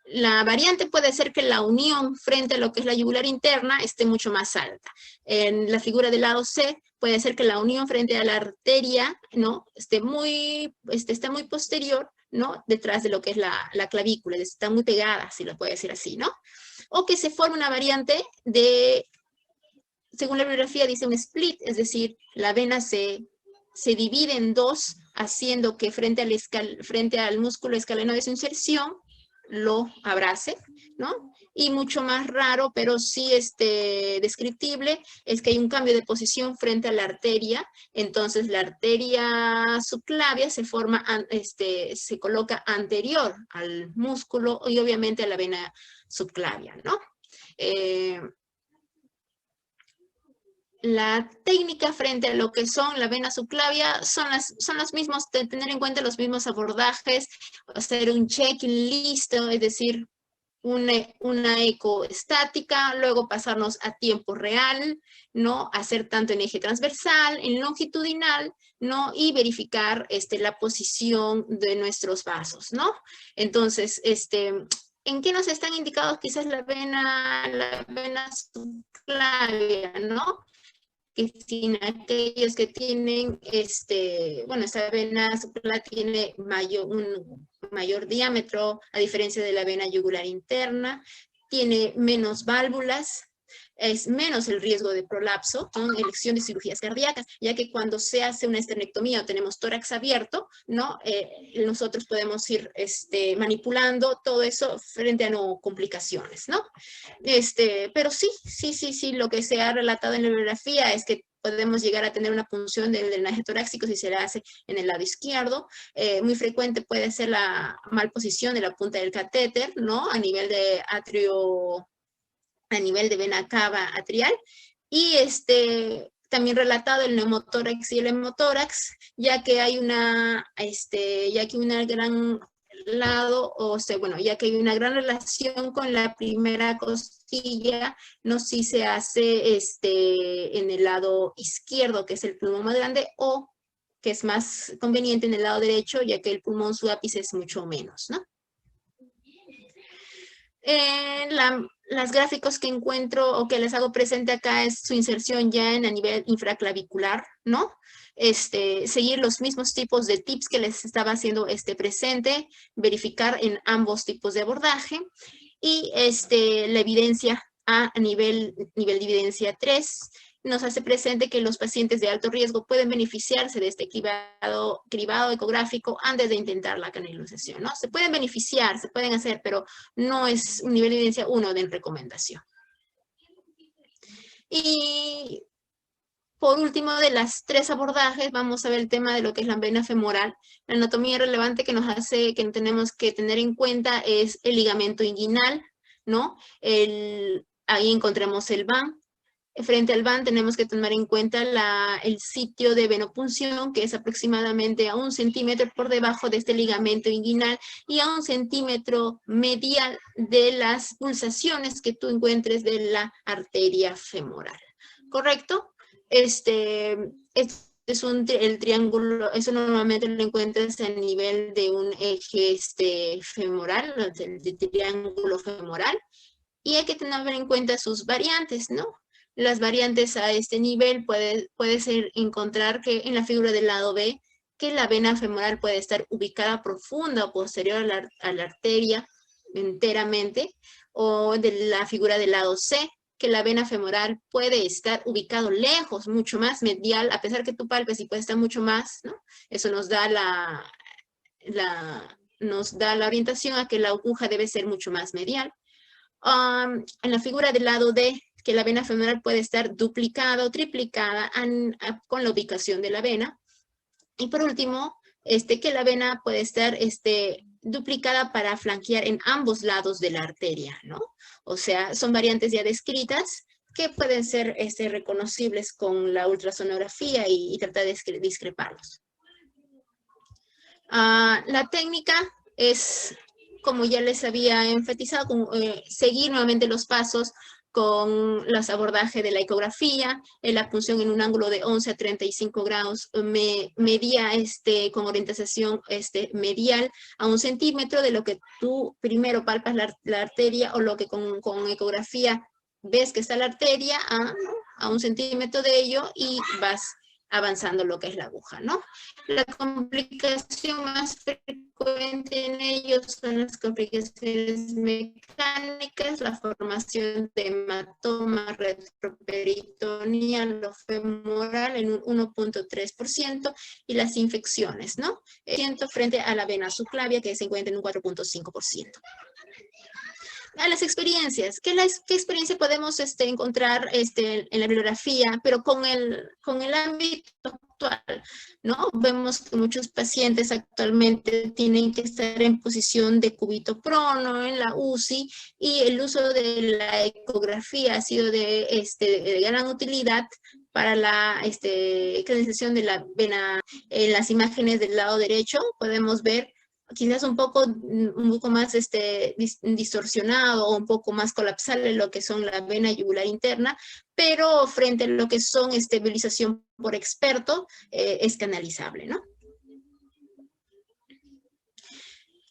La variante puede ser que la unión frente a lo que es la yugular interna esté mucho más alta. En la figura del lado C puede ser que la unión frente a la arteria, ¿no? Esté muy posterior, ¿no? Detrás de lo que es la clavícula, está muy pegada, si lo puede decir así, ¿no? O que se forme una variante de, según la bibliografía dice un split, es decir, la vena se divide en dos, haciendo que frente al músculo escaleno de su inserción lo abrace, ¿no? Y mucho más raro, pero sí descriptible, es que hay un cambio de posición frente a la arteria. Entonces la arteria subclavia se forma, se coloca anterior al músculo y obviamente a la vena subclavia, ¿no? La técnica frente a lo que son la vena subclavia son los mismos, tener en cuenta los mismos abordajes, hacer un check-in listo, es decir, una eco estática, luego pasarnos a tiempo real, ¿no? Hacer tanto en eje transversal, en longitudinal, ¿no? Y verificar la posición de nuestros vasos, ¿no? Entonces, ¿en qué nos están indicados quizás la vena subclavia, ¿no? Que sin aquellos que tienen, bueno, esta vena subclaviana tiene un mayor diámetro, a diferencia de la vena yugular interna, tiene menos válvulas, es menos el riesgo de prolapso con elección de cirugías cardíacas, ya que cuando se hace una esternectomía o tenemos tórax abierto, ¿no? Nosotros podemos ir manipulando todo eso frente a no complicaciones, ¿no? Pero sí, lo que se ha relatado en la bibliografía es que podemos llegar a tener una punción del drenaje torácico si se la hace en el lado izquierdo. Muy frecuente puede ser la malposición de la punta del catéter, ¿no? A nivel de atrio, a nivel de vena cava atrial. Y también relatado el neumotórax y el hemotórax, ya que hay una gran lado, bueno, ya que hay una gran relación con la primera costilla, no si se hace en el lado izquierdo, que es el pulmón más grande, o que es más conveniente en el lado derecho, ya que el pulmón su ápice es mucho menos, ¿no? Las gráficos que encuentro o que les hago presente acá es su inserción ya a nivel infraclavicular, ¿no? Seguir los mismos tipos de tips que les estaba haciendo presente, verificar en ambos tipos de abordaje y la evidencia a nivel de evidencia 3 nos hace presente que los pacientes de alto riesgo pueden beneficiarse de este cribado ecográfico antes de intentar la canalización, ¿no? Se pueden beneficiar, se pueden hacer, pero no es un nivel de evidencia 1 de recomendación. Y por último, de las 3 abordajes, vamos a ver el tema de lo que es la vena femoral. La anatomía relevante que nos hace, que tenemos que tener en cuenta es el ligamento inguinal, ¿no? Ahí encontramos el VAN. Frente al VAN tenemos que tomar en cuenta el sitio de venopunción, que es aproximadamente a 1 centímetro por debajo de este ligamento inguinal y a 1 centímetro medial de las pulsaciones que tú encuentres de la arteria femoral. ¿Correcto? Es el triángulo, eso normalmente lo encuentras a nivel de un eje femoral, de triángulo femoral, y hay que tener en cuenta sus variantes, ¿no? Las variantes a este nivel puede ser encontrar que en la figura del lado B, que la vena femoral puede estar ubicada profunda o posterior a la arteria enteramente, o de la figura del lado C, que la vena femoral puede estar ubicado lejos, mucho más medial, a pesar que tú palpes y puede estar mucho más, ¿no? Eso nos da nos da la orientación a que la aguja debe ser mucho más medial. En la figura del lado D, que la vena femoral puede estar duplicada o triplicada con la ubicación de la vena. Y por último, que la vena puede estar duplicada para flanquear en ambos lados de la arteria, ¿no? O sea, son variantes ya descritas que pueden ser reconocibles con la ultrasonografía y tratar de discreparlos. La técnica es, como ya les había enfatizado, seguir nuevamente los pasos con los abordajes de la ecografía, la punción en un ángulo de 11 a 35 grados, medía con orientación medial a 1 centímetro de lo que tú primero palpas la arteria o lo que con ecografía ves que está la arteria a 1 centímetro de ello y vas avanzando lo que es la aguja, ¿no? La complicación más frecuente en ellos son las complicaciones mecánicas, la formación de hematoma retroperitoneal o femoral en un 1.3% y las infecciones, ¿no? Frente a la vena subclavia que se encuentra en un 4.5%. A las experiencias. ¿Qué experiencia podemos encontrar en la bibliografía, pero con el ámbito actual, ¿no? Vemos que muchos pacientes actualmente tienen que estar en posición de cúbito prono en la UCI y el uso de la ecografía ha sido de gran utilidad para la canalización de la vena. En las imágenes del lado derecho podemos ver quizás un poco más distorsionado o un poco más colapsable lo que son la vena yugular interna, pero frente a lo que son estabilización por experto, es canalizable, ¿no?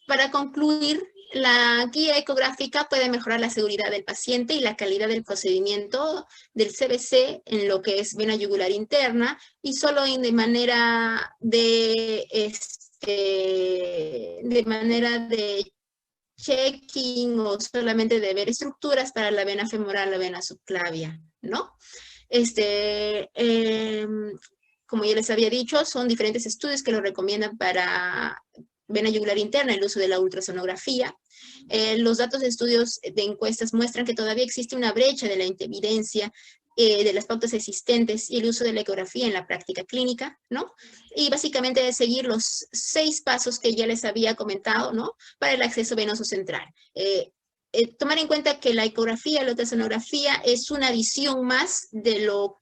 Para concluir, la guía ecográfica puede mejorar la seguridad del paciente y la calidad del procedimiento del CBC en lo que es vena yugular interna y solo de manera de checking o solamente de ver estructuras para la vena femoral, la vena subclavia, ¿no? Como ya les había dicho, son diferentes estudios que lo recomiendan para vena yugular interna, el uso de la ultrasonografía. Los datos de estudios de encuestas muestran que todavía existe una brecha de la evidencia de las pautas existentes y el uso de la ecografía en la práctica clínica, ¿no? Y básicamente es seguir los 6 pasos que ya les había comentado, ¿no? Para el acceso venoso central. Tomar en cuenta que la ecografía, la ultrasonografía es una adición más de lo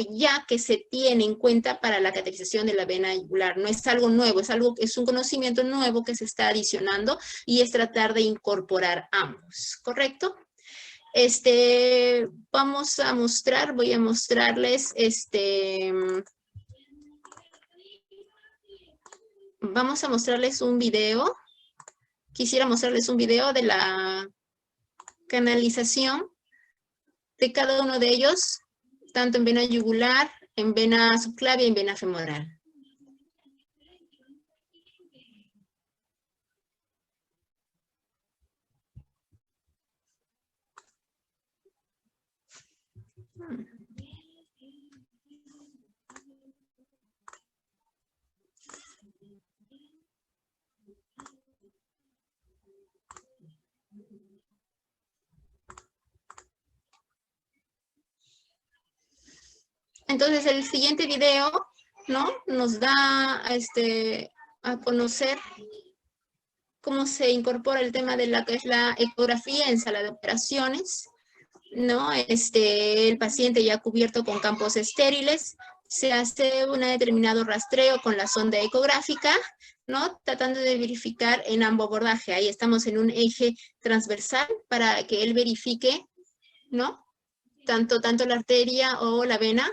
ya que se tiene en cuenta para la cateterización de la vena yugular. No es algo nuevo, es un conocimiento nuevo que se está adicionando y es tratar de incorporar ambos, ¿correcto? Voy a mostrarles vamos a mostrarles un video. Quisiera mostrarles un video de la canalización de cada uno de ellos, tanto en vena yugular, en vena subclavia y en vena femoral. Entonces, el siguiente video, ¿no? Nos da a conocer cómo se incorpora el tema de la que es la ecografía en sala de operaciones, ¿no? El paciente ya cubierto con campos estériles, se hace un determinado rastreo con la sonda ecográfica, ¿no? Tratando de verificar en ambos abordajes. Ahí estamos en un eje transversal para que él verifique, ¿no? Tanto la arteria o la vena.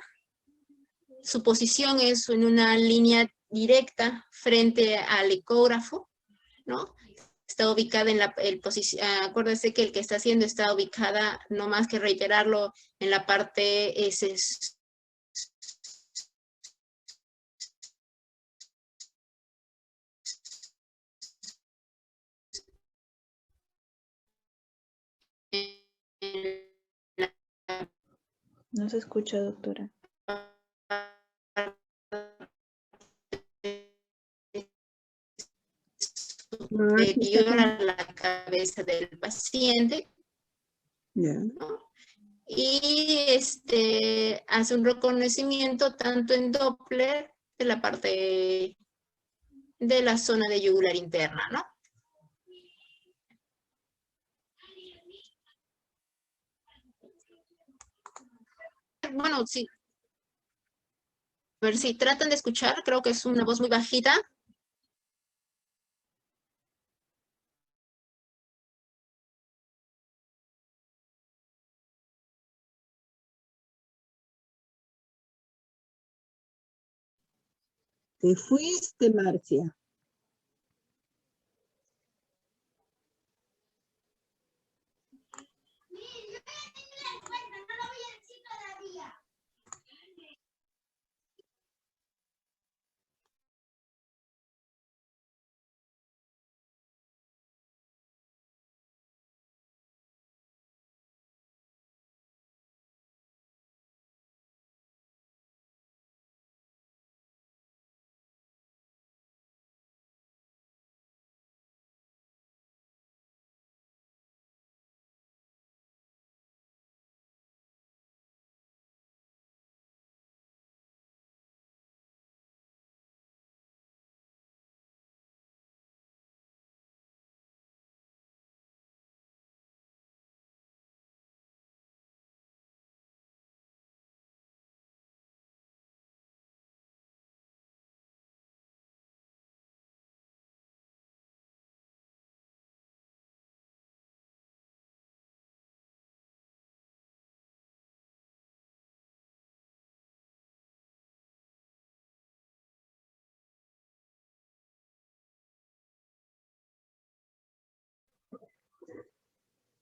Su posición es en una línea directa frente al ecógrafo, ¿no? Está ubicada en la posición, acuérdense que el que está haciendo está ubicada, no más que reiterarlo, en la parte No se escucha, doctora. Superior a la cabeza del paciente. Yeah. ¿No? Y hace un reconocimiento tanto en Doppler de la parte de la zona de yugular interna, ¿no? Bueno, sí. A ver si tratan de escuchar, creo que es una voz muy bajita. Te fuiste, Marcia.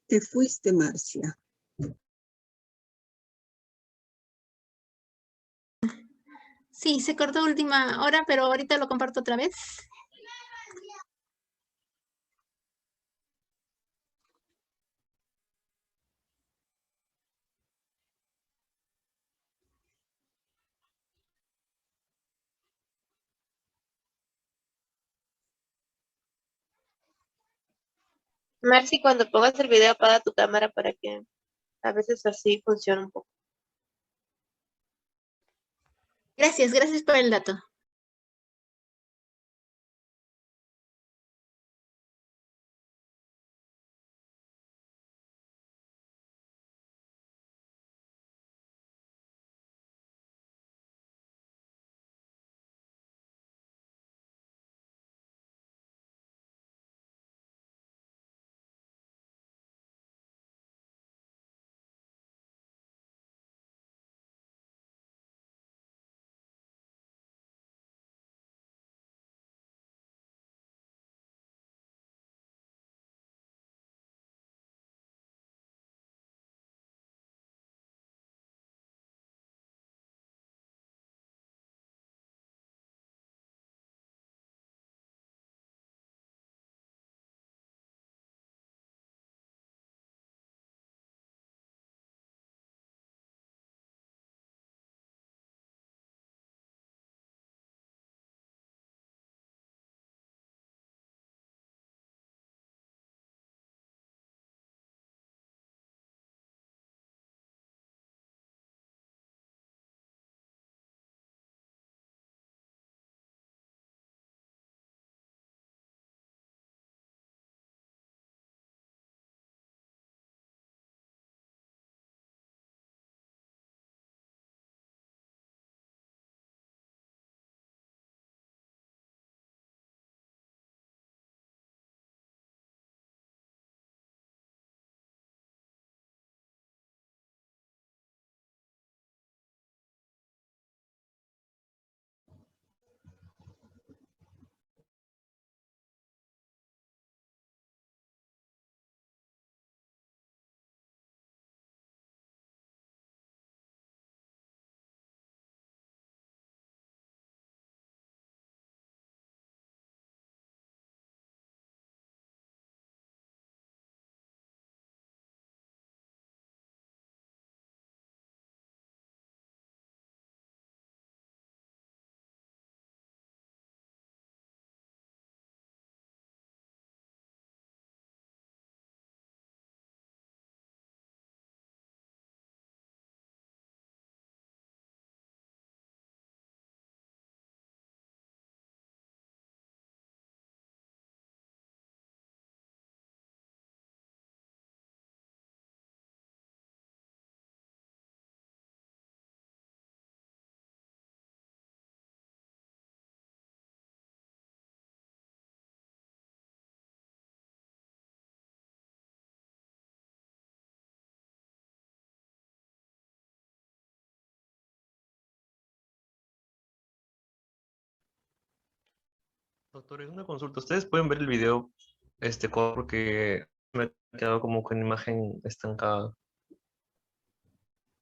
Te fuiste, Marcia. Sí, se cortó última hora, pero ahorita lo comparto otra vez. Marci, cuando pongas el video, apaga tu cámara para que a veces así funciona un poco. Gracias, gracias por el dato. Doctores, una consulta. ¿Ustedes pueden ver el video porque me he quedado como con imagen estancada?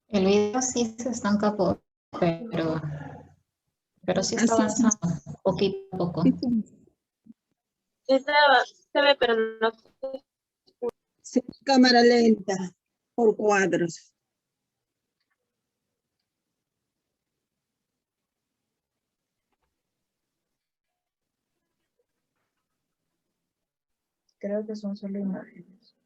El video sí se estanca poco, pero sí está Así avanzando poquito a poco. Se ve, pero no. sí, cámara lenta por cuadros. Creo que son solo imágenes.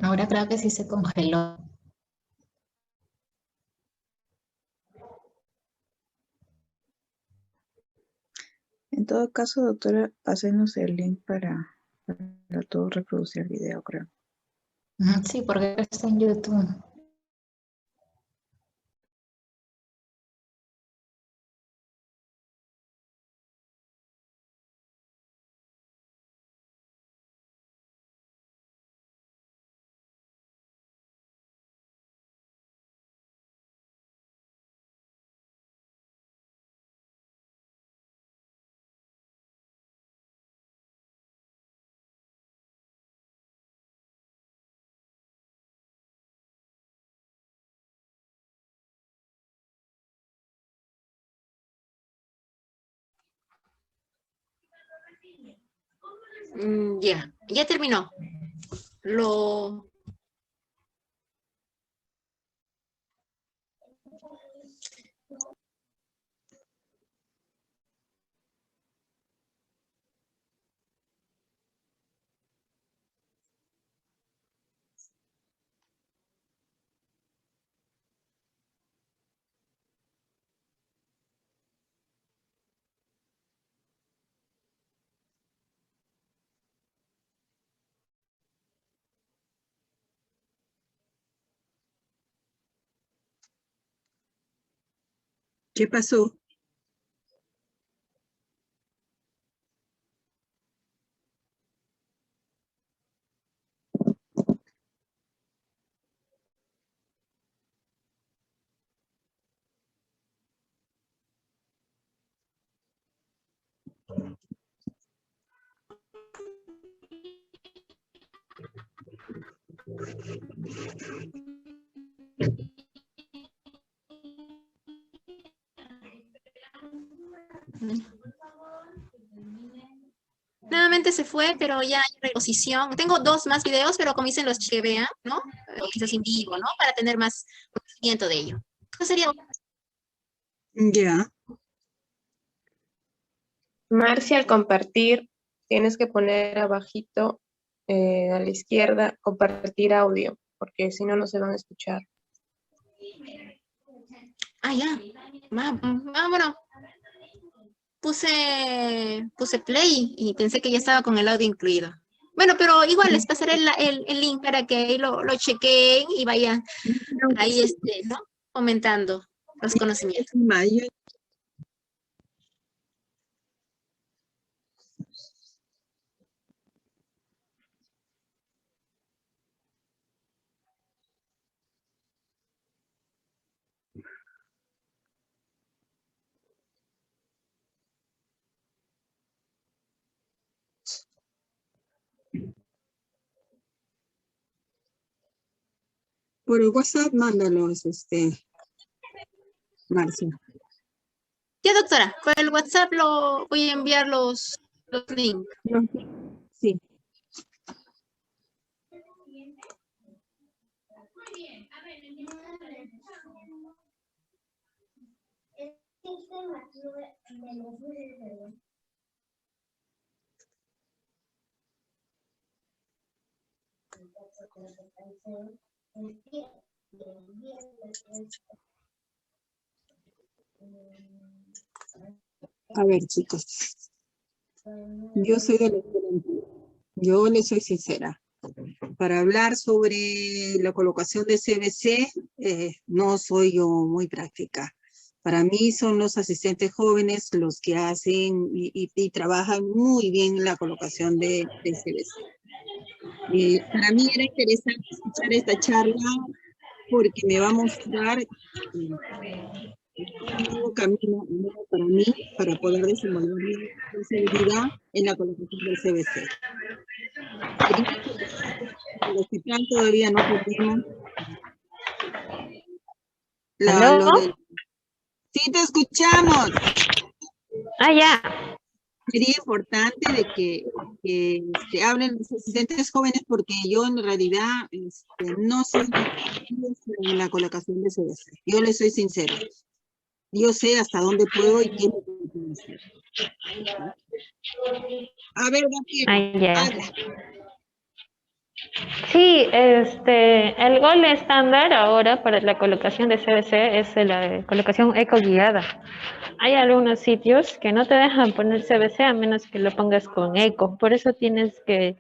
Ahora creo que sí se congeló. En todo caso, doctora, pásenos el link para todos reproducir el video, creo. Sí, porque está en YouTube. Ya terminó. Lo... ¿Qué pasó? Nuevamente se fue, pero ya hay reposición. Tengo 2 más videos, pero como dicen los que vean, ¿no? O quizás en vivo, ¿no? Para tener más conocimiento de ello. Eso sería... Ya. Marcia, al compartir, tienes que poner abajito a la izquierda, compartir audio, porque si no, no se van a escuchar. Ya. Bueno. Puse play y pensé que ya estaba con el audio incluido. Bueno, pero igual les pasaré el link para que ahí lo chequeen y vayan ahí ¿no? Comentando los conocimientos. Mayo. Por el WhatsApp, mándalos, Marcia. Ya, doctora, por el WhatsApp lo voy a enviar los links. Sí. A ver, chicos. Yo soy de la escuela antigua. Yo les soy sincera. Para hablar sobre la colocación de CBC, no soy yo muy práctica. Para mí son los asistentes jóvenes los que hacen y trabajan muy bien la colocación de CBC. Para mí era interesante escuchar esta charla porque me va a mostrar un nuevo camino para mí para poder desenvolver mi responsabilidad en la colocación del CBC. En el hospital todavía no tenemos Sí, te escuchamos. Ah, ya. Sería importante de que hablen los asistentes jóvenes porque yo en realidad no soy en la colocación de CBC. Yo les soy sincera. Yo sé hasta dónde puedo y qué es lo que puedo hacer. A ver, Gabriela, ya. habla. Sí, el gol estándar ahora para la colocación de CBC es la colocación eco-guiada. Hay algunos sitios que no te dejan poner CBC a menos que lo pongas con eco. Por eso tienes que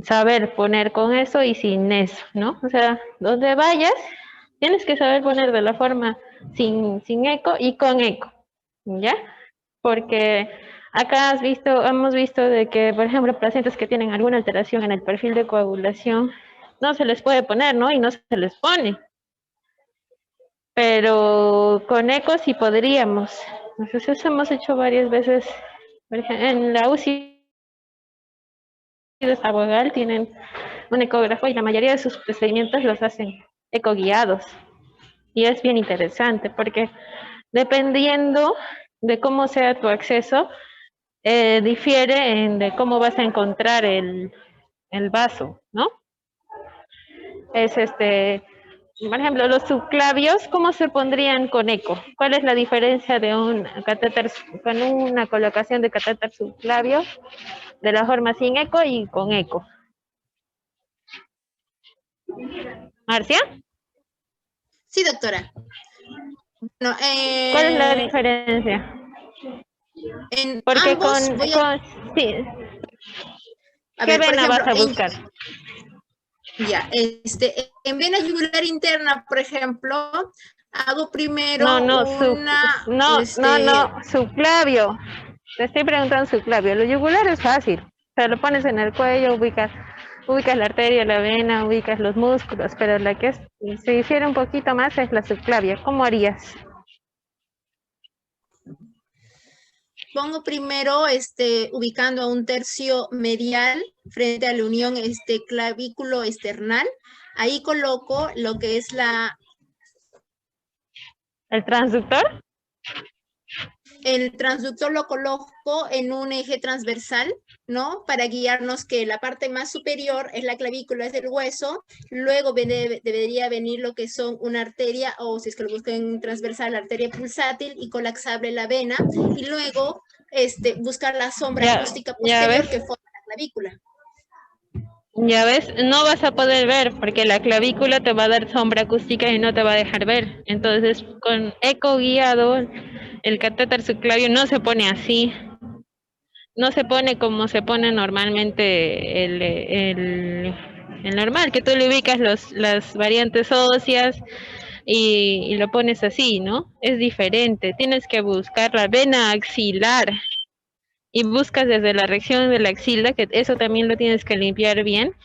saber poner con eso y sin eso, ¿no? O sea, donde vayas, tienes que saber poner de la forma sin eco y con eco, ¿ya? Porque acá hemos visto de que, por ejemplo, pacientes que tienen alguna alteración en el perfil de coagulación, no se les puede poner, ¿no? Y no se les pone. Pero con eco sí podríamos. Entonces hemos hecho varias veces, por ejemplo, en la UCI de Sabogal tienen un ecógrafo y la mayoría de sus procedimientos los hacen ecoguiados. Y es bien interesante porque dependiendo de cómo sea tu acceso, difiere de cómo vas a encontrar el vaso, ¿no? Es por ejemplo, los subclavios, ¿cómo se pondrían con eco? ¿Cuál es la diferencia de un catéter con una colocación de catéter subclavio de la forma sin eco y con eco? ¿Marcia? Sí, doctora. Bueno, ¿Cuál es la diferencia? en Porque ambos sí. A ¿Qué ver, por vena ejemplo, vas a buscar? Ya, en vena yugular interna, por ejemplo, hago primero subclavio. Te estoy preguntando subclavio. Lo yugular es fácil. O sea, lo pones en el cuello, ubicas la arteria, la vena, ubicas los músculos, pero la que se difiere un poquito más es la subclavia. ¿Cómo harías? Pongo primero, ubicando a un tercio medial frente a la unión, clavículo esternal. Ahí coloco lo que es ¿El transductor? El transductor lo coloco en un eje transversal, ¿no? Para guiarnos que la parte más superior es la clavícula, es el hueso, luego debería venir lo que son una arteria, o si es que lo busco en transversal, la arteria pulsátil y colapsable la vena, y luego buscar la sombra acústica posterior que forma la clavícula. Ya ves, no vas a poder ver porque la clavícula te va a dar sombra acústica y no te va a dejar ver. Entonces, con eco guiado, el catéter subclavio no se pone así. No se pone como se pone normalmente el normal, que tú le ubicas las variantes óseas y lo pones así, ¿no? Es diferente. Tienes que buscar la vena axilar y buscas desde la región de la axila, que eso también lo tienes que limpiar bien,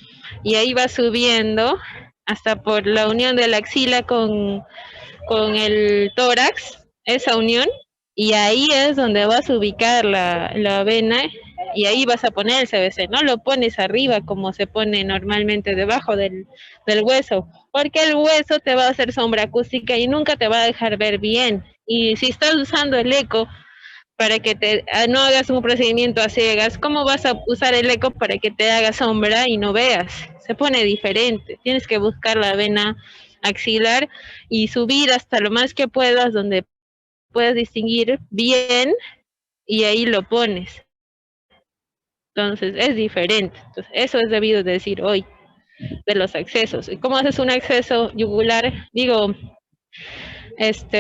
y ahí va subiendo hasta por la unión de la axila con el tórax, esa unión, y ahí es donde vas a ubicar la vena, y ahí vas a poner el CBC. No lo pones arriba como se pone normalmente debajo del hueso, porque el hueso te va a hacer sombra acústica y nunca te va a dejar ver bien. Y si estás usando el eco para que no hagas un procedimiento a ciegas. ¿Cómo vas a usar el eco para que te haga sombra y no veas? Se pone diferente. Tienes que buscar la vena axilar y subir hasta lo más que puedas donde puedas distinguir bien y ahí lo pones. Entonces es diferente. Entonces, eso es debido decir hoy de los accesos. ¿Cómo haces un acceso yugular? Digo,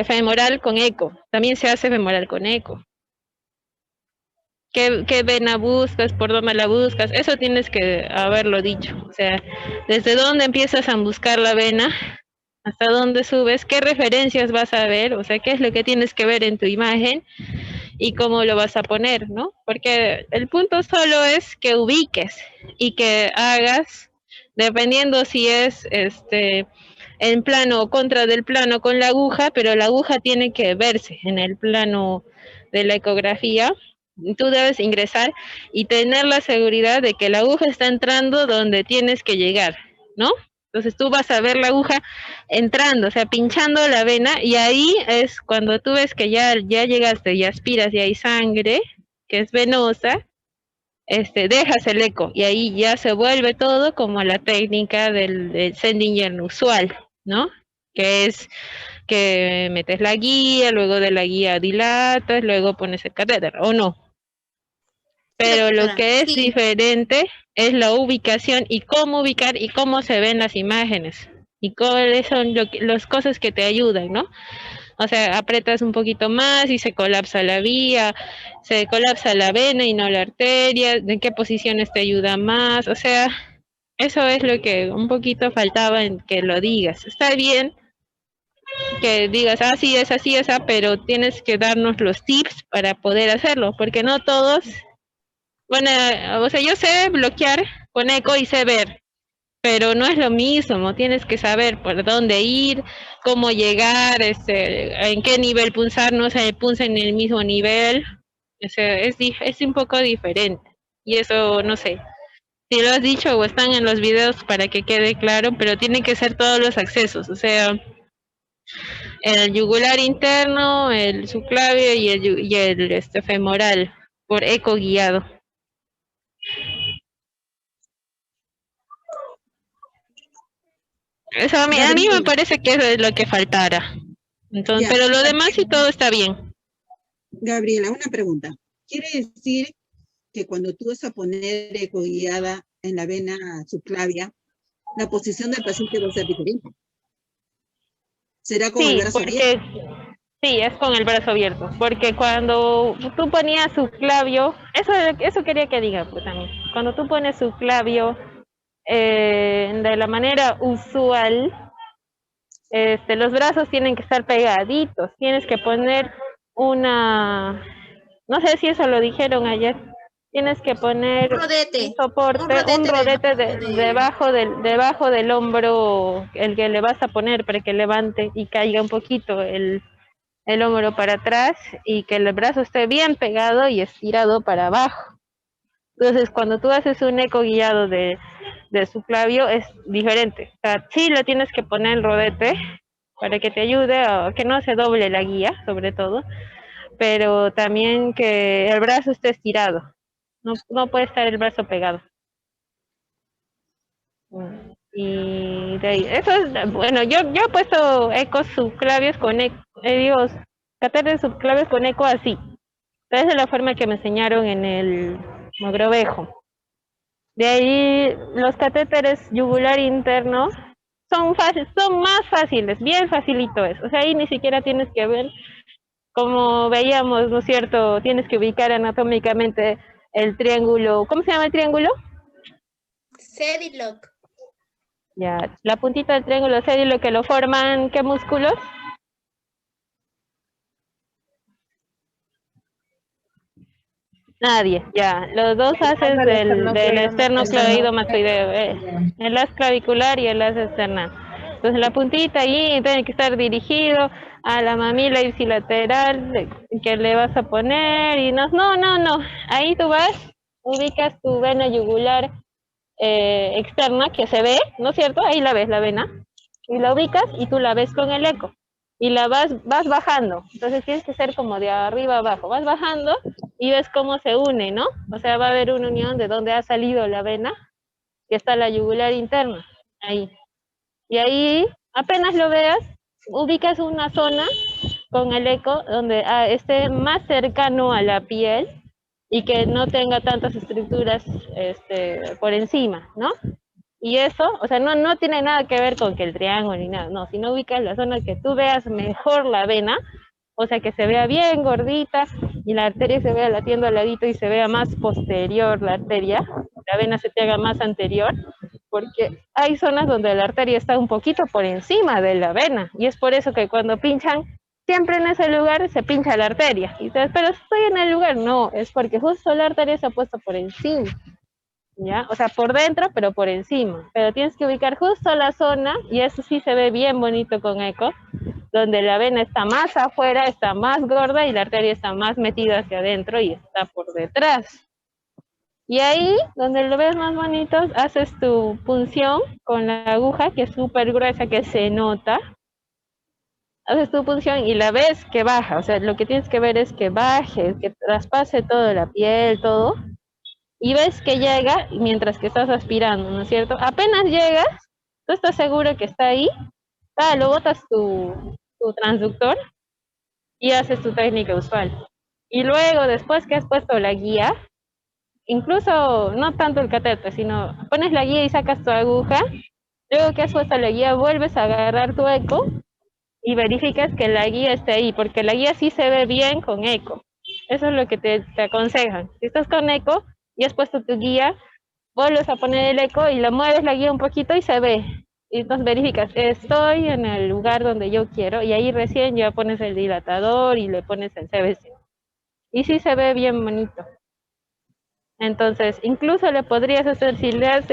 femoral con eco. También se hace femoral con eco. ¿Qué vena buscas? ¿Por dónde la buscas? Eso tienes que haberlo dicho. O sea, desde dónde empiezas a buscar la vena, hasta dónde subes, qué referencias vas a ver, o sea, qué es lo que tienes que ver en tu imagen y cómo lo vas a poner, ¿no? Porque el punto solo es que ubiques y que hagas, dependiendo si es en plano o contra del plano con la aguja, pero la aguja tiene que verse en el plano de la ecografía. Tú debes ingresar y tener la seguridad de que la aguja está entrando donde tienes que llegar, ¿no? Entonces tú vas a ver la aguja entrando, o sea, pinchando la vena, y ahí es cuando tú ves que ya llegaste y aspiras y hay sangre, que es venosa, dejas el eco y ahí ya se vuelve todo como la técnica del Sendinger usual, ¿no? Que es que metes la guía, luego de la guía dilatas, luego pones el catéter, ¿o no? Pero lo que es diferente es la ubicación y cómo ubicar y cómo se ven las imágenes y cuáles son las cosas que te ayudan, ¿no? O sea, apretas un poquito más y se colapsa la vía, se colapsa la vena y no la arteria, de qué posiciones te ayuda más, o sea, eso es lo que un poquito faltaba en que lo digas. Está bien que digas, así es, pero tienes que darnos los tips para poder hacerlo, porque no todos. Bueno, o sea, yo sé bloquear con eco y sé ver, pero no es lo mismo, tienes que saber por dónde ir, cómo llegar, en qué nivel punzar, no se punza en el mismo nivel, o sea, es un poco diferente, y eso, no sé, si lo has dicho o están en los videos para que quede claro, pero tienen que ser todos los accesos, o sea, el yugular interno, el subclavio y el femoral, por eco guiado. Eso a mí me parece que eso es lo que faltara. Entonces, pero lo demás sí todo está bien. Gabriela, una pregunta. ¿Quiere decir que cuando tú vas a poner eco guiada en la vena subclavia, la posición del paciente va a ser diferente? ¿Será con el brazo abierto? Sí, es con el brazo abierto, porque cuando tú ponías subclavio, eso quería que diga pues también, cuando tú pones subclavio de la manera usual, los brazos tienen que estar pegaditos, tienes que poner no sé si eso lo dijeron ayer, tienes que poner un soporte, un rodete debajo del hombro, el que le vas a poner para que levante y caiga un poquito el hombro para atrás y que el brazo esté bien pegado y estirado para abajo. Entonces, cuando tú haces un eco guiado de subclavio es diferente. O sea, sí le tienes que poner el rodete para que te ayude a que no se doble la guía, sobre todo, pero también que el brazo esté estirado. No puede estar el brazo pegado. Y de ahí, eso es, bueno, yo he puesto ecos subclavios con catéteres subclavios con eco así. Esa es la forma que me enseñaron en el Mogrovejo. De ahí los catéteres yugular interno son más fáciles, bien facilito es. O sea, ahí ni siquiera tienes que ver, como veíamos, ¿no es cierto? Tienes que ubicar anatómicamente el triángulo. ¿Cómo se llama el triángulo? Cedilock. Ya, la puntita del triángulo cedilock que lo forman, ¿qué músculos? Nadie, ya. Los dos haces del esternocleidomastoideo, el haz clavicular y el haz external. Entonces la puntita ahí tiene que estar dirigido a la mamila ipsilateral que le vas a poner y no. Ahí tú vas, ubicas tu vena yugular externa que se ve, ¿no es cierto? Ahí la ves, la vena, y la ubicas y tú la ves con el eco. y la vas bajando. Entonces tienes que ser como de arriba abajo. Vas bajando y ves cómo se une, ¿no? O sea, va a haber una unión de donde ha salido la vena, que está la yugular interna, ahí. Y ahí, apenas lo veas, ubicas una zona con el eco donde esté más cercano a la piel y que no tenga tantas estructuras por encima, ¿no? Y eso, o sea, no tiene nada que ver con que el triángulo ni nada, no, sino ubicas la zona que tú veas mejor la vena, o sea, que se vea bien gordita y la arteria se vea latiendo al ladito y se vea más posterior la arteria, la vena se te haga más anterior, porque hay zonas donde la arteria está un poquito por encima de la vena, y es por eso que cuando pinchan, siempre en ese lugar se pincha la arteria. Y dices, pero estoy en el lugar, no, es porque justo la arteria se ha puesto por encima, ¿ya? O sea, por dentro, pero por encima. Pero tienes que ubicar justo la zona, y eso sí se ve bien bonito con eco, donde la vena está más afuera, está más gorda, y la arteria está más metida hacia adentro y está por detrás. Y ahí, donde lo ves más bonito, haces tu punción con la aguja, que es súper gruesa, que se nota. Haces tu punción y la ves que baja. O sea, lo que tienes que ver es que baje, que traspase toda la piel, todo. Y ves que llega mientras que estás aspirando, ¿no es cierto? Apenas llegas, tú estás seguro que está ahí. Lo botas tu transductor y haces tu técnica usual. Y luego, después que has puesto la guía, incluso no tanto el catéter, sino pones la guía y sacas tu aguja, luego que has puesto la guía vuelves a agarrar tu eco y verificas que la guía esté ahí, porque la guía sí se ve bien con eco. Eso es lo que te aconsejan. Si estás con eco y has puesto tu guía, vuelves a poner el eco y la mueves la guía un poquito y se ve. Y entonces verificas, estoy en el lugar donde yo quiero, y ahí recién ya pones el dilatador y le pones el CBC. Y sí se ve bien bonito. Entonces, incluso le podrías hacer, si le has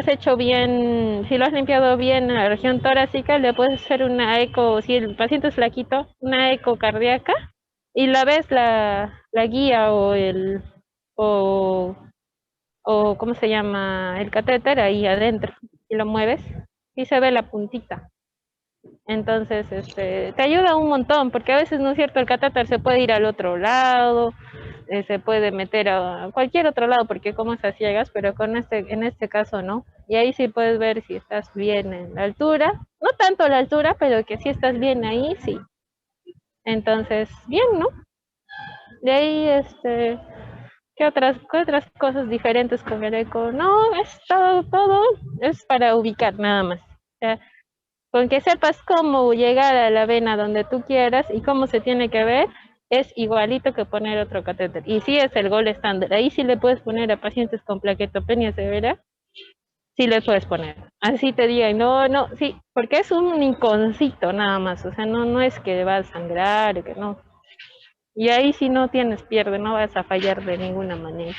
hecho bien, si lo has limpiado bien en la región torácica, le puedes hacer una eco, si el paciente es flaquito, una eco cardíaca, y la ves la guía o ¿cómo se llama? El catéter ahí adentro, y lo mueves, y se ve la puntita. Entonces, te ayuda un montón, porque a veces, ¿no es cierto?, el catéter se puede ir al otro lado, se puede meter a cualquier otro lado, porque como esas ciegas, pero en este caso no. Y ahí sí puedes ver si estás bien en la altura, no tanto la altura, pero que si estás bien ahí, sí. Entonces, bien, ¿no? De ahí, ¿qué otras cosas diferentes con el eco? No, es todo es para ubicar nada más. O sea, con que sepas cómo llegar a la vena donde tú quieras y cómo se tiene que ver, es igualito que poner otro catéter. Y sí es el gol estándar. Ahí sí le puedes poner a pacientes con plaquetopenia severa, sí le puedes poner. Así te digan, no, sí, porque es un iconcito nada más. O sea, no es que va a sangrar, que no. Y ahí si no tienes pierde, no vas a fallar de ninguna manera.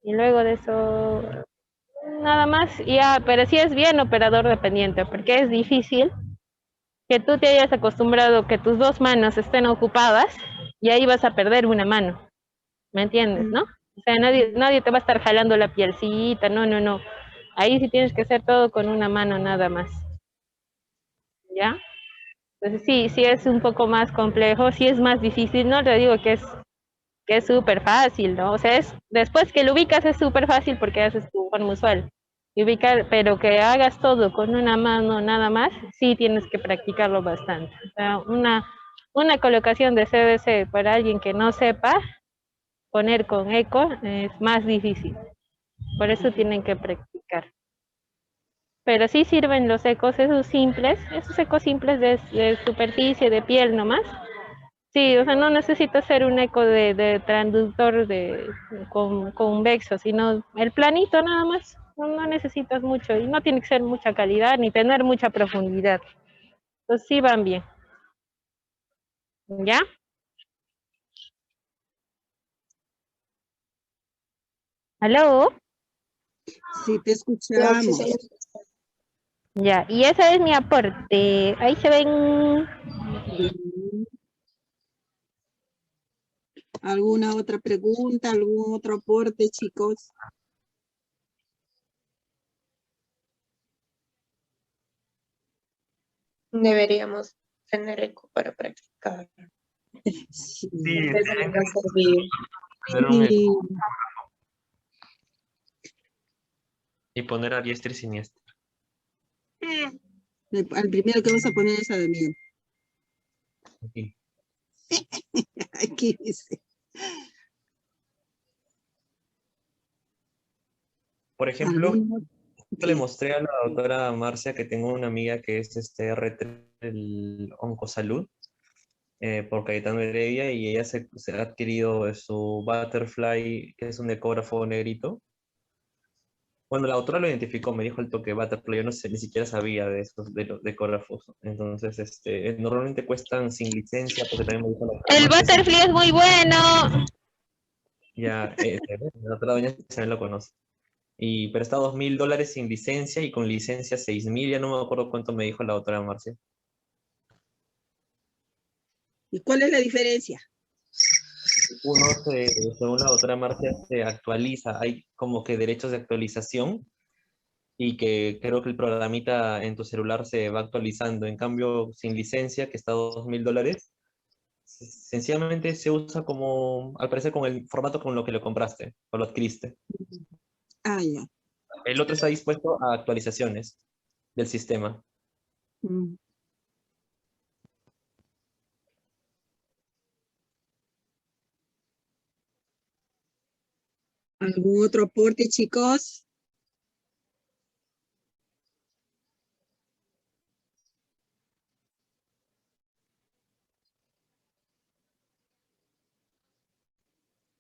Y luego de eso, nada más, ya, pero sí es bien operador dependiente, porque es difícil que tú te hayas acostumbrado que tus dos manos estén ocupadas y ahí vas a perder una mano, ¿me entiendes, no? O sea, nadie te va a estar jalando la pielcita, no. Ahí sí tienes que hacer todo con una mano nada más, ¿ya? Entonces sí es un poco más complejo, sí es más difícil, no te digo que es súper fácil, ¿no? O sea, después que lo ubicas es súper fácil porque haces tu forma usual. Y ubicar, pero que hagas todo con una mano nada más, sí tienes que practicarlo bastante. O sea, una colocación de CBC para alguien que no sepa poner con eco es más difícil. Por eso tienen que practicar. Pero sí sirven los ecos, esos ecos simples de superficie, de piel nomás. Sí, o sea, no necesito hacer un eco de transductor con convexo, sino el planito nada más. No necesitas mucho y no tiene que ser mucha calidad ni tener mucha profundidad. Entonces sí van bien. ¿Ya? ¿Aló? Sí, te escuchamos. Ya, y ese es mi aporte. Ahí se ven. ¿Alguna otra pregunta, algún otro aporte, chicos? Deberíamos tener eco para practicar. Sí. Sí, Eso nos va a servir. poner un Y, y poner a diestra y siniestra. al primero que vas a poner es a Damián. Aquí. Aquí dice. Por ejemplo, Alguno- yo le mostré a la doctora Marcia que tengo una amiga que es R3 del Oncosalud, por Cayetano Heredia, y ella se ha adquirido su Butterfly, que es un ecógrafo negrito. Bueno, la autora lo identificó, me dijo el toque Butterfly, yo no sé, ni siquiera sabía de esos de los ecógrafos. Entonces, normalmente cuestan sin licencia, porque también me dijo la doctora El Marcia, Butterfly es muy bueno. ya, la doctora doña Isabel lo conoce. Pero está $2.000 sin licencia y con licencia 6.000, ya no me acuerdo cuánto me dijo la doctora Marcia. ¿Y cuál es la diferencia? Uno, según la doctora Marcia, se actualiza, hay como que derechos de actualización y que creo que el programita en tu celular se va actualizando. En cambio, sin licencia, que está a $2.000, sencillamente se usa como, al parecer, con el formato con lo que lo compraste o lo adquiriste. Ah, ya. El otro está dispuesto a actualizaciones del sistema. Mm. ¿Algún otro aporte, chicos?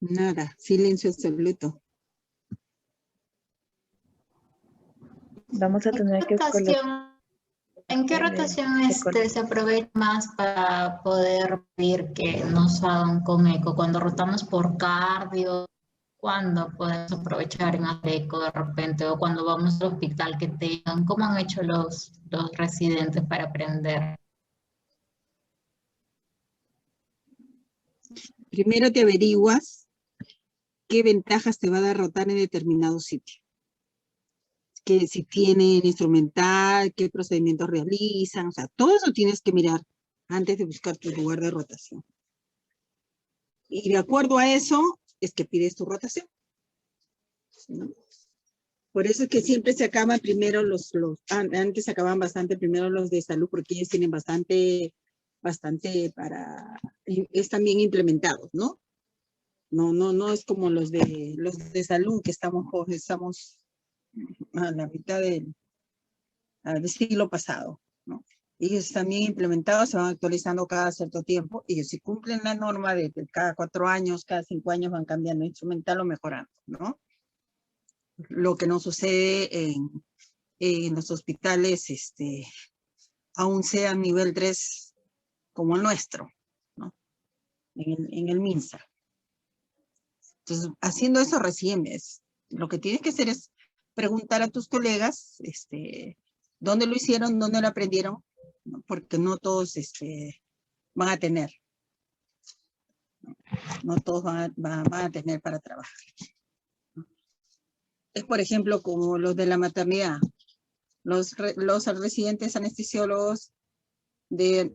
Nada, silencio absoluto. Vamos a tener que colocar. ¿En qué rotación se aprovecha más para poder pedir que nos hagan con eco? Cuando rotamos por cardio, ¿cuándo podemos aprovechar en hacer eco de repente? O cuando vamos al hospital que tengan, ¿cómo han hecho los residentes para aprender? Primero te averiguas qué ventajas te va a dar rotar en determinado sitio. Que si tienen instrumental, qué procedimientos realizan, o sea, todo eso tienes que mirar antes de buscar tu lugar de rotación. Y de acuerdo a eso, es que pides tu rotación, ¿no? Por eso es que siempre se acaban primero antes se acaban bastante primero los de salud, porque ellos tienen bastante están bien implementados, ¿no? No es como los de salud, que estamos a la mitad del siglo pasado, ¿no? Ellos están bien implementados, se van actualizando cada cierto tiempo, y si cumplen la norma de que cada 4 años, cada 5 años van cambiando instrumental o mejorando, ¿no? Lo que no sucede en los hospitales, aún sea nivel 3 como el nuestro, ¿no? En el MINSA. Entonces, haciendo eso recién ves. Lo que tienes que hacer es preguntar a tus colegas, dónde lo hicieron, dónde lo aprendieron, ¿no? Porque no todos van a tener. No todos van a tener para trabajar. Es, por ejemplo, como los de la maternidad. Los residentes anestesiólogos ¿qué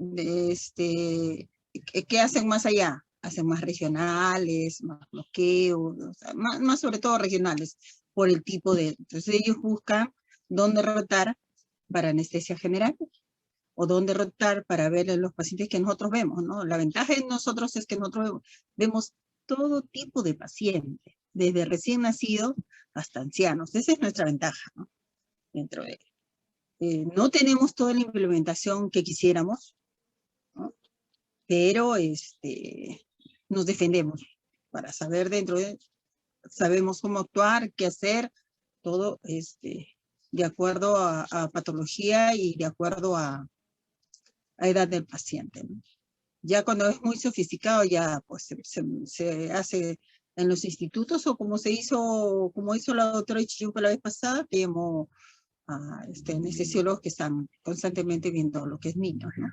hacen más allá? Hacen más regionales, más bloqueos, o sea, más sobre todo regionales, por el tipo de... Entonces ellos buscan dónde rotar para anestesia general, o dónde rotar para ver a los pacientes que nosotros vemos, ¿no? La ventaja de nosotros es que nosotros vemos todo tipo de pacientes, desde recién nacidos hasta ancianos. Esa es nuestra ventaja, ¿no? Dentro de no tenemos toda la implementación que quisiéramos, ¿no? Pero nos defendemos para saber sabemos cómo actuar, qué hacer, todo de acuerdo a patología y de acuerdo a edad del paciente, ¿no? Ya cuando es muy sofisticado, ya pues se hace en los institutos, o como hizo la doctora Ichiyuka la vez pasada, que llamó a anestesiólogos que están constantemente viendo lo que es niños, ¿no?